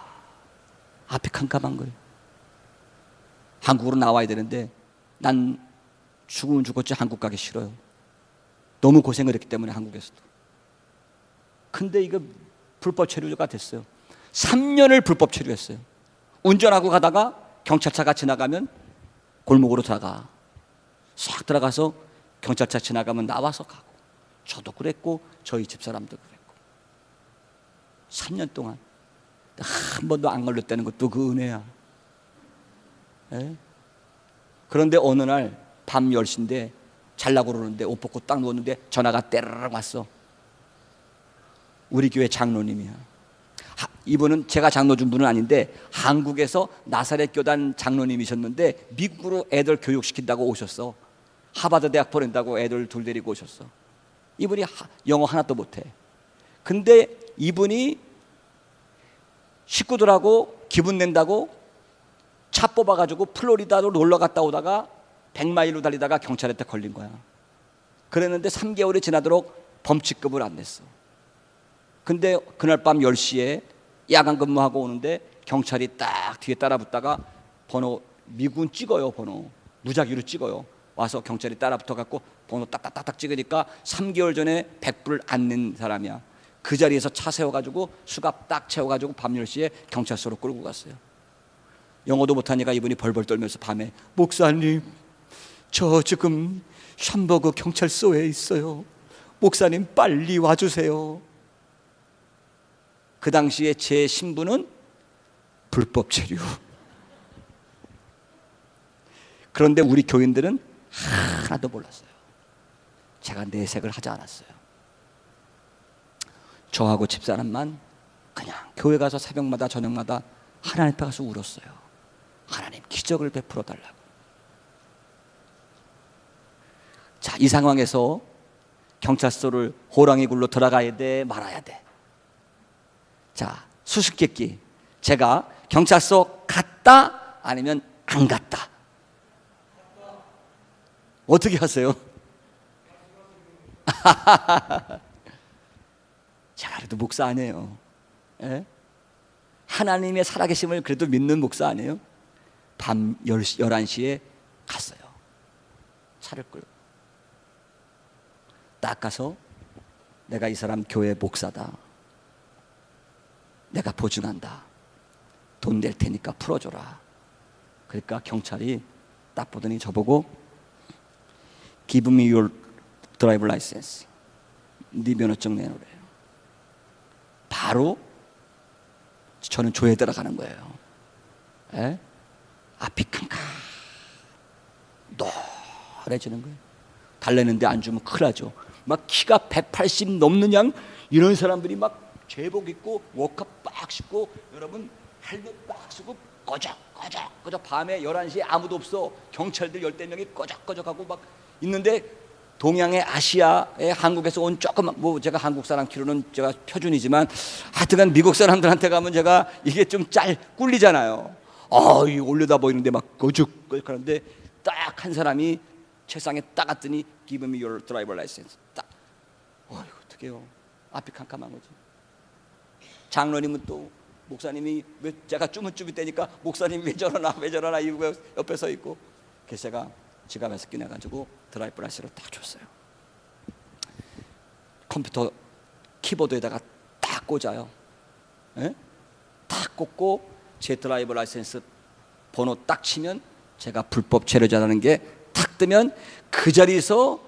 앞이 캄캄한 거예요. 한국으로 나와야 되는데 난 죽으면 죽었지 한국 가기 싫어요. 너무 고생을 했기 때문에 한국에서도. 근데 이거 불법 체류자가 됐어요. 3년을 불법 체류했어요. 운전하고 가다가 경찰차가 지나가면 골목으로 들어가. 싹 들어가서 경찰차 지나가면 나와서 가고. 저도 그랬고 저희 집사람도 그랬고. 3년 동안 한 번도 안 걸렸다는 것도 그 은혜야. 에? 그런데 어느 날 밤 10시인데 잘라고 그러는데 옷 벗고 딱 누웠는데 전화가 때르르 왔어. 우리 교회 장로님이야. 이분은 제가 장로 준 분은 아닌데 한국에서 나사렛 교단 장로님이셨는데 미국으로 애들 교육시킨다고 오셨어. 하버드 대학 보낸다고 애들 둘 데리고 오셨어. 이분이 영어 하나도 못해. 근데 이분이 식구들하고 기분 낸다고 차 뽑아가지고 플로리다로 놀러 갔다 오다가 100마일로 달리다가 경찰한테 걸린 거야. 그랬는데 3개월이 지나도록 범칙금을 안 냈어. 근데 그날 밤 10시에 야간 근무하고 오는데 경찰이 딱 뒤에 따라붙다가 번호, 미국은 찍어요. 번호 무작위로 찍어요. 와서 경찰이 따라붙어갖고 번호 딱딱딱딱 찍으니까 3개월 전에 100불을 안 낸 사람이야. 그 자리에서 차 세워가지고 수갑 딱 채워가지고 밤 10시에 경찰서로 끌고 갔어요. 영어도 못하니까 이분이 벌벌 떨면서 밤에 목사님 저 지금 샴버그 경찰서에 있어요. 목사님 빨리 와주세요. 그 당시에 제 신분은 불법 체류. 그런데 우리 교인들은 하나도 몰랐어요. 제가 내색을 하지 않았어요. 저하고 집사람만 그냥 교회 가서 새벽마다 저녁마다 하나님 앞에 가서 울었어요. 하나님 기적을 베풀어 달라고. 자, 이 상황에서 경찰서를 호랑이 굴로 들어가야 돼 말아야 돼. 자, 수수께끼. 제가 경찰서 갔다 아니면 안 갔다. 어떻게 하세요? 제가 그래도 목사 아니에요. 예? 하나님의 살아계심을 그래도 믿는 목사 아니에요? 밤 10시, 11시에 갔어요. 차를 끌고 딱 가서 내가 이 사람 교회 목사다. 내가 보증한다. 돈 낼 테니까 풀어줘라. 그러니까 경찰이 딱 보더니 저보고 Give me your driver license. 네 면허증 내놓으래요. 바로 저는 조에 들어가는 거예요. 에? 앞이 캄캄 노래지는 거예요. 달래는데 안 주면 큰일 나죠. 막 키가 180 넘는 양 이런 사람들이 막 제복 입고 워커 빡 씻고 여러분 헬멧 빡 쓰고 꺼적 밤에 11시에 아무도 없어. 경찰들 10대 명이 꺼적하고 막 있는데 동양의 아시아의 한국에서 온 조금 뭐 제가 한국 사람 키로는 제가 표준이지만 하여튼간 미국 사람들한테 가면 제가 이게 좀 꿀리잖아요. 이 올려다 보이는데 막 꺼적하는데 딱 한 사람이 책상에 딱 갔더니 Give me your driver license. 딱. 이거 어떡해요. 앞이 캄캄한 거지. 장로님은 또 목사님이 왜 제가 쭈뭇쭈뭇대니까 목사님이 왜 저러나 이거 옆에 서 있고 그래서 제가 지갑에서 꺼내가지고 드라이브 라이센스를 딱 줬어요. 컴퓨터 키보드에다가 딱 꽂아요. 에? 딱 꽂고 제 드라이브 라이센스 번호 딱 치면 제가 불법 체류자라는 게 탁 뜨면 그 자리에서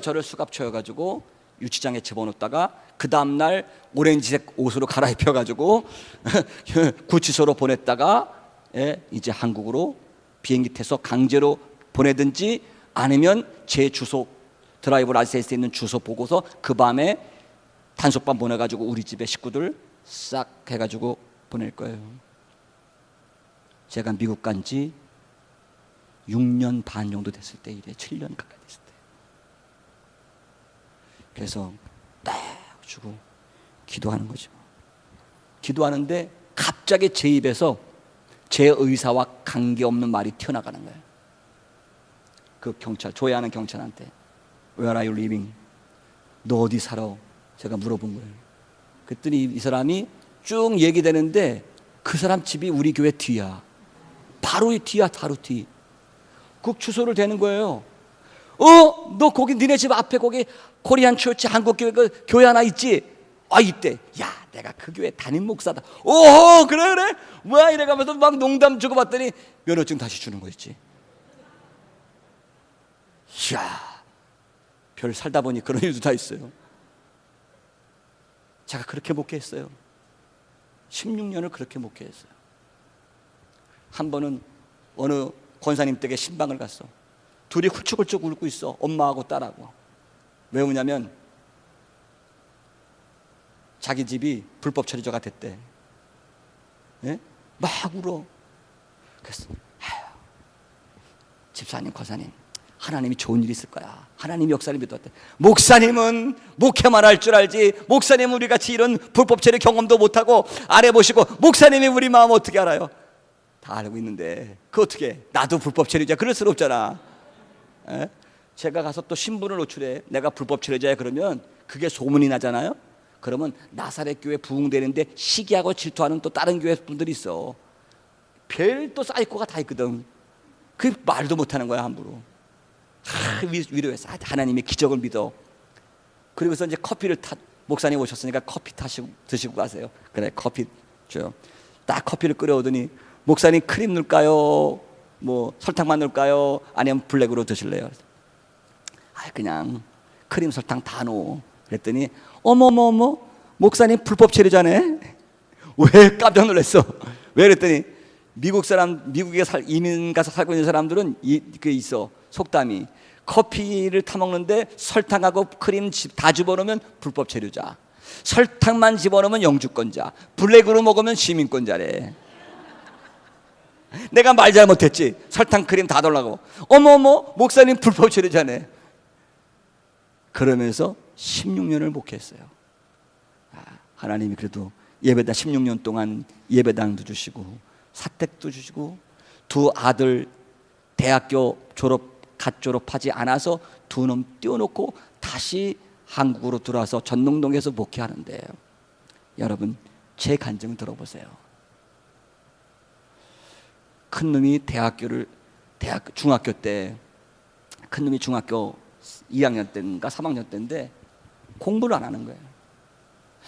저를 수갑쳐가지고 유치장에 집어넣다가 그 다음날 오렌지색 옷으로 갈아입혀가지고 구치소로 보냈다가 이제 한국으로 비행기 타서 강제로 보내든지 아니면 제 주소 드라이브 라이센스에 있는 주소 보고서 그 밤에 단속반 보내가지고 우리 집에 식구들 싹 해가지고 보낼 거예요. 제가 미국 간지 6년 반 정도 됐을 때 이래 7년 가까이 됐을 때 그래서 딱 주고 기도하는 거죠. 기도하는데 갑자기 제 입에서 제 의사와 관계없는 말이 튀어나가는 거예요. 그 경찰, 조회하는 경찰한테 Where are you living? 너 어디 살아? 제가 물어본 거예요. 그랬더니 이 사람이 쭉 얘기되는데 그 사람 집이 우리 교회 뒤야. 바로 이 뒤야, 바로 뒤. 그 주소를 대는 거예요. 너 거기 니네 집 앞에 거기 코리안 처치 한국 교회 그 교회 하나 있지? 이때. 야, 내가 그 교회 담임 목사다. 그래. 뭐야 이래가면서 막 농담 주고 봤더니 면허증 다시 주는 거 있지. 이야, 별 살다 보니 그런 일도 다 있어요. 제가 그렇게 목회했어요. 16년을 그렇게 목회했어요. 한 번은 어느 권사님 댁에 신방을 갔어. 둘이 훌쩍훌쩍 울고 있어. 엄마하고 딸하고. 왜 우냐면 자기 집이 불법 체류자가 됐대. 막 울어. 그래서 집사님, 권사님, 하나님이 좋은 일이 있을 거야. 하나님이 역사를 믿었대. 목사님은 목회만 할 줄 알지. 목사님은 우리 같이 이런 불법 체류 경험도 못하고 아래 보시고 목사님이 우리 마음 어떻게 알아요? 다 알고 있는데 그 어떻게 나도 불법 체류자 그럴 수는 없잖아. 제가 가서 또 신분을 노출해. 내가 불법 체류자야 그러면 그게 소문이 나잖아요. 그러면 나사렛 교회 부흥되는데 시기하고 질투하는 또 다른 교회 분들이 있어. 별 또 사이코가 다 있거든. 그 말도 못하는 거야 함부로. 위로해서 하나님의 기적을 믿어. 그리고서 이제 커피를 목사님 오셨으니까 커피 드시고 가세요. 그래, 커피 줘요. 딱 커피를 끓여오더니 목사님 크림 넣을까요? 뭐 설탕만 넣을까요? 아니면 블랙으로 드실래요? 그냥 크림 설탕 다 넣어. 그랬더니 어머 목사님 불법 체류자네. 왜 깜짝 놀랐어? 왜 그랬더니 미국에 이민 가서 살고 있는 사람들은 그 있어 속담이 커피를 타 먹는데 설탕하고 크림 다 집어넣으면 불법 체류자, 설탕만 집어넣으면 영주권자, 블랙으로 먹으면 시민권자래. 내가 말 잘못했지. 설탕 크림 다 달라고. 어머 목사님 불법 체류자네. 그러면서 16년을 목회했어요. 하나님이 그래도 예배당 16년 동안 예배당도 주시고 사택도 주시고 두 아들 대학교 갓 졸업하지 않아서 두 놈 띄워놓고 다시 한국으로 들어와서 전농동에서 목회하는데 여러분 제 간증을 들어보세요. 큰 놈이 중학교 때 큰 놈이 중학교 2학년 때인가 3학년 때인데 공부를 안 하는 거예요.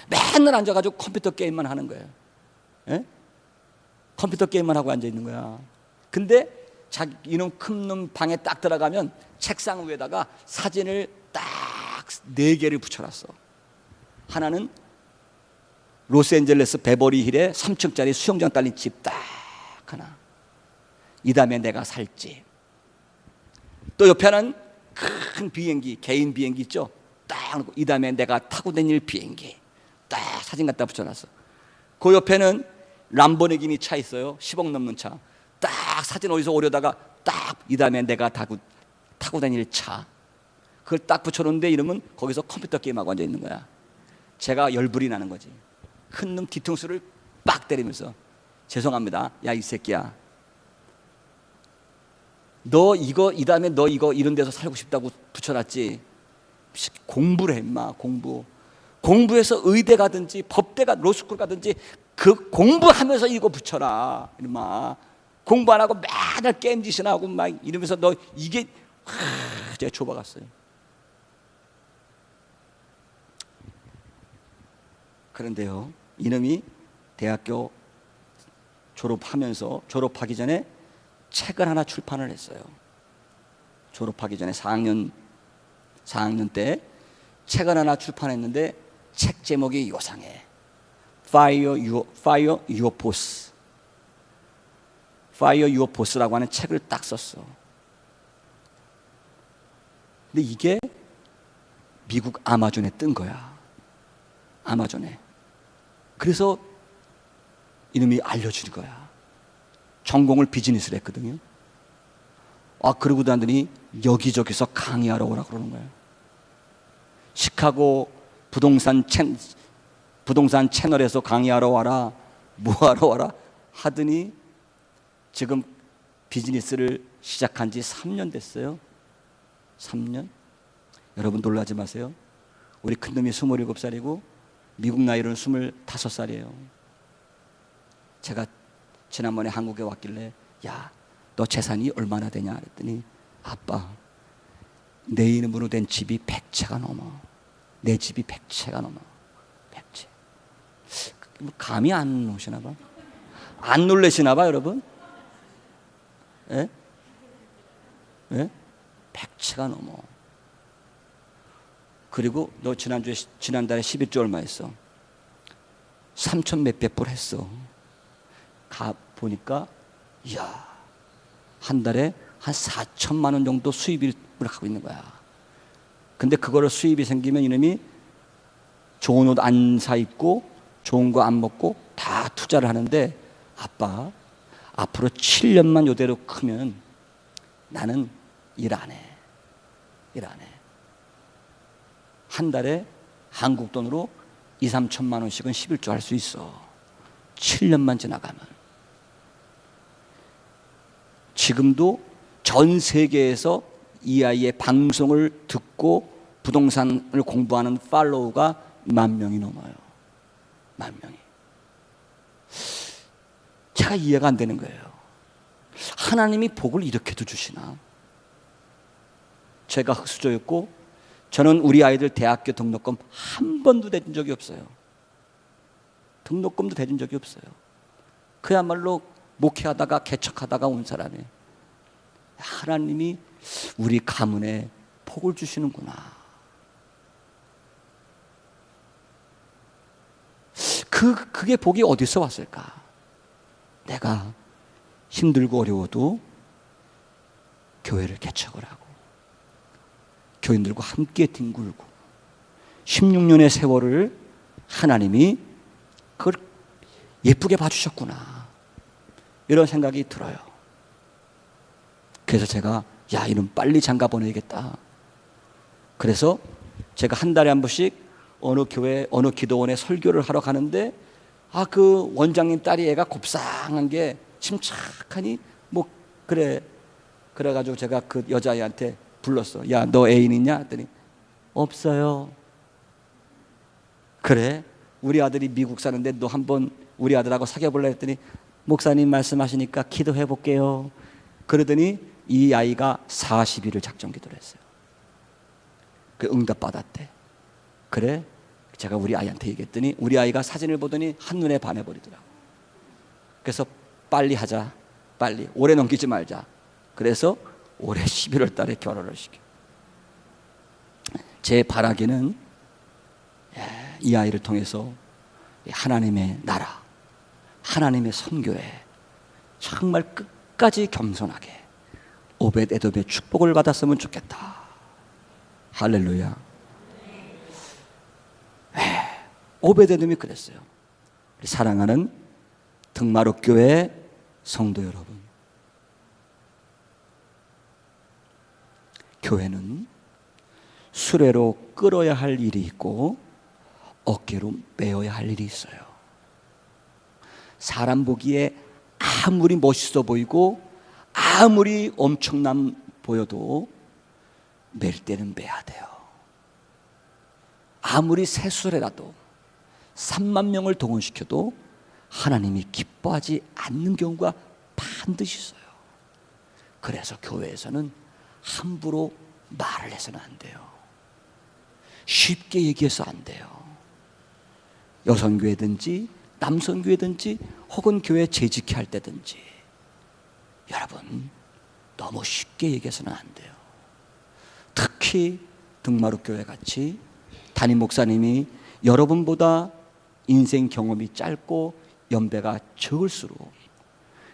맨날 앉아가지고 컴퓨터 게임만 하는 거예요. 컴퓨터 게임만 하고 앉아 있는 거야. 근데 자기 이놈 큰 놈 방에 딱 들어가면 책상 위에다가 사진을 딱 4개를 붙여놨어. 하나는 로스앤젤레스 베버리힐에 3층짜리 수영장 딸린 집 딱 하나. 이 다음에 내가 살 집. 또 옆에는 큰 비행기, 개인 비행기 있죠? 딱 놓고 이 다음에 내가 타고 다닐 비행기 딱 사진 갖다 붙여놨어. 그 옆에는 람보르기니 차 있어요. 10억 넘는 차. 딱 사진 어디서 오려다가 딱 이 다음에 내가 타고 다닐 차. 그걸 딱 붙여놓는데 이러면 거기서 컴퓨터 게임하고 앉아 있는 거야. 제가 열불이 나는 거지. 큰 놈 뒤통수를 빡 때리면서 죄송합니다. 야, 이 새끼야. 너 이거 이 다음에 너 이거 이런 데서 살고 싶다고 붙여놨지. 공부를 해 임마. 공부해서 의대 가든지 법대 가 로스쿨 가든지 그 공부하면서 이거 붙여라 임마. 공부 안 하고 맨날 게임 짓이나 하고 막 이러면서 너 이게 제가 좁아갔어요. 그런데요, 이놈이 대학교 졸업하기 전에 책을 하나 출판을 했어요. 졸업하기 전에 4학년 때 책을 하나 출판했는데 책 제목이 요상해. Fire Your Boss. Fire Your Boss라고 하는 책을 딱 썼어. 근데 이게 미국 아마존에 뜬 거야. 아마존에. 그래서 이놈이 알려준 거야. 전공을 비즈니스를 했거든요. 그러고 나더니 여기저기서 강의하러 오라 그러는 거야. 시카고 부동산 채널에서 강의하러 와라, 뭐하러 와라 하더니 지금 비즈니스를 시작한 지 3년 됐어요. 3년? 여러분 놀라지 마세요. 우리 큰놈이 27살이고 미국 나이로는 25살이에요. 제가 지난번에 한국에 왔길래 야, 너 재산이 얼마나 되냐 그랬더니 아빠, 내 이름으로 된 집이 100채가 넘어. 내 집이 100채가 넘어. 100채. 감이 안 오시나 봐. 안 놀라시나 봐 여러분. 예? 예? 100채가 넘어. 그리고 너 지난달에 11조 얼마 했어? 3천 몇백 불 했어. 가 보니까 이야, 한 달에 한 4천만 원 정도 수입을 하고 있는 거야. 근데 그거를 수입이 생기면 이놈이 좋은 옷 안 사 입고 좋은 거 안 먹고 다 투자를 하는데 아빠, 앞으로 7년만 이대로 크면 나는 일 안 해. 한 달에 한국 돈으로 2, 3천만 원씩은 11조 할 수 있어. 7년만 지나가면. 지금도 전 세계에서 이 아이의 방송을 듣고 부동산을 공부하는 팔로우가 10,000명이 넘어요. 10,000명이. 제가 이해가 안 되는 거예요. 하나님이 복을 이렇게도 주시나? 제가 흑수저였고 저는 우리 아이들 대학교 등록금 한 번도 대준 적이 없어요. 등록금도 대준 적이 없어요. 그야말로 목회하다가 개척하다가 온 사람이에요. 하나님이 우리 가문에 복을 주시는구나. 그게 복이 어디서 왔을까? 내가 힘들고 어려워도 교회를 개척을 하고 교인들과 함께 뒹굴고 16년의 세월을 하나님이 그걸 예쁘게 봐주셨구나, 이런 생각이 들어요. 그래서 제가 이놈 빨리 장가 보내야겠다. 그래서 제가 한 달에 한 번씩 어느 교회 어느 기도원에 설교를 하러 가는데 그 원장님 딸이 애가 곱상한 게 침착하니 그래가지고 제가 그 여자아이한테 불렀어. 야, 너 애인 있냐? 했더니 없어요. 그래? 우리 아들이 미국 사는데 너 한번 우리 아들하고 사귀어 볼래? 했더니 목사님 말씀하시니까 기도해 볼게요. 그러더니 이 아이가 40일을 작정 기도를 했어요. 그 응답 받았대. 그래? 제가 우리 아이한테 얘기했더니 우리 아이가 사진을 보더니 한눈에 반해버리더라고. 그래서 빨리 하자. 빨리 오래 넘기지 말자. 그래서 올해 11월 달에 결혼을 시켜. 제 바라기는 이 아이를 통해서 하나님의 나라, 하나님의 선교에 정말 끝까지 겸손하게 오벳에돔의 축복을 받았으면 좋겠다. 할렐루야. 오벳에돔이 그랬어요. 우리 사랑하는 등마록 교회 성도 여러분, 교회는 수레로 끌어야 할 일이 있고 어깨로 메어야 할 일이 있어요. 사람 보기에 아무리 멋있어 보이고 아무리 엄청난 보여도 맬 때는 매야 돼요. 아무리 새 수레라도 3만 명을 동원시켜도 하나님이 기뻐하지 않는 경우가 반드시 있어요. 그래서 교회에서는 함부로 말을 해서는 안 돼요. 쉽게 얘기해서 안 돼요. 여성교회든지 남성교회든지 혹은 교회 재직회 할 때든지 여러분 너무 쉽게 얘기해서는 안 돼요. 특히 등마룩 교회 같이 담임 목사님이 여러분보다 인생 경험이 짧고 연배가 적을수록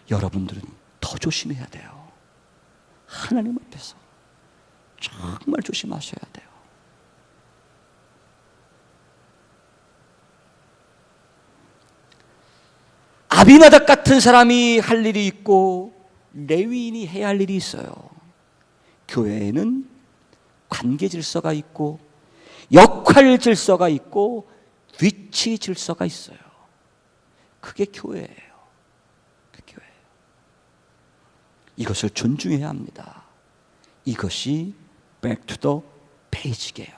여러분들은 더 조심해야 돼요. 하나님 앞에서 정말 조심하셔야 돼요. 아비나답 같은 사람이 할 일이 있고 레위인이 해야 할 일이 있어요. 교회에는 관계 질서가 있고 역할 질서가 있고 위치 질서가 있어요. 그게 교회예요. 그게 교회예요. 이것을 존중해야 합니다. 이것이 back to the basic이에요.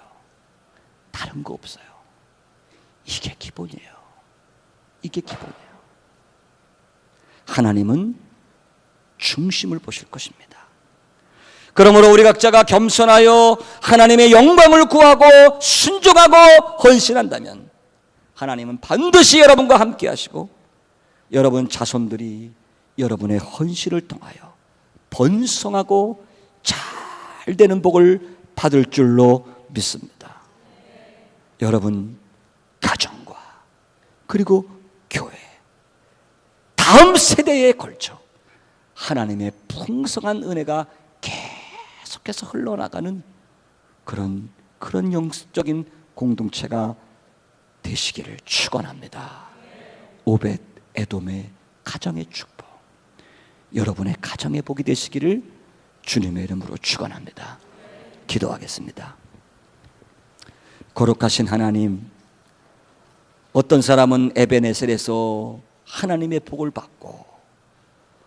다른 거 없어요. 이게 기본이에요. 이게 기본이에요. 하나님은 중심을 보실 것입니다. 그러므로 우리 각자가 겸손하여 하나님의 영광을 구하고 순종하고 헌신한다면 하나님은 반드시 여러분과 함께 하시고 여러분 자손들이 여러분의 헌신을 통하여 번성하고 잘 되는 복을 받을 줄로 믿습니다. 여러분 가정과 그리고 교회 다음 세대에 걸쳐 하나님의 풍성한 은혜가 계속해서 흘러나가는 그런 영적인 공동체가 되시기를 축원합니다. 오벳 에돔의 가정의 축복, 여러분의 가정의 복이 되시기를 주님의 이름으로 축원합니다. 기도하겠습니다. 거룩하신 하나님, 어떤 사람은 에베네셀에서 하나님의 복을 받고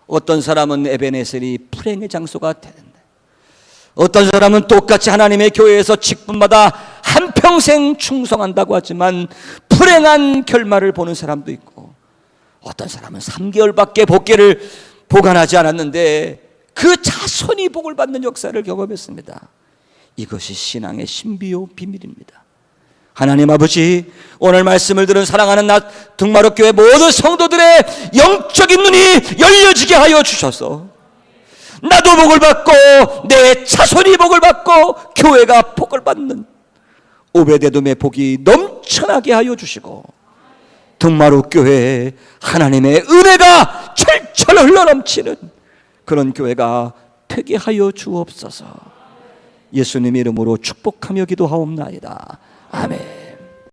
어떤 사람은 에베네셀이 불행의 장소가 되는데 어떤 사람은 똑같이 하나님의 교회에서 직분마다 한평생 충성한다고 하지만 불행한 결말을 보는 사람도 있고 어떤 사람은 3개월밖에 복계를 보관하지 않았는데 그 자손이 복을 받는 역사를 경험했습니다. 이것이 신앙의 신비요 비밀입니다. 하나님 아버지, 오늘 말씀을 들은 사랑하는 등마록 교회 모든 성도들의 영적인 눈이 열려지게 하여 주셔서 나도 복을 받고 내 자손이 복을 받고 교회가 복을 받는 오벳에돔의 복이 넘쳐나게 하여 주시고 등마록 교회에 하나님의 은혜가 철철 흘러넘치는 그런 교회가 되게 하여 주옵소서. 예수님 이름으로 축복하며 기도하옵나이다. 아멘.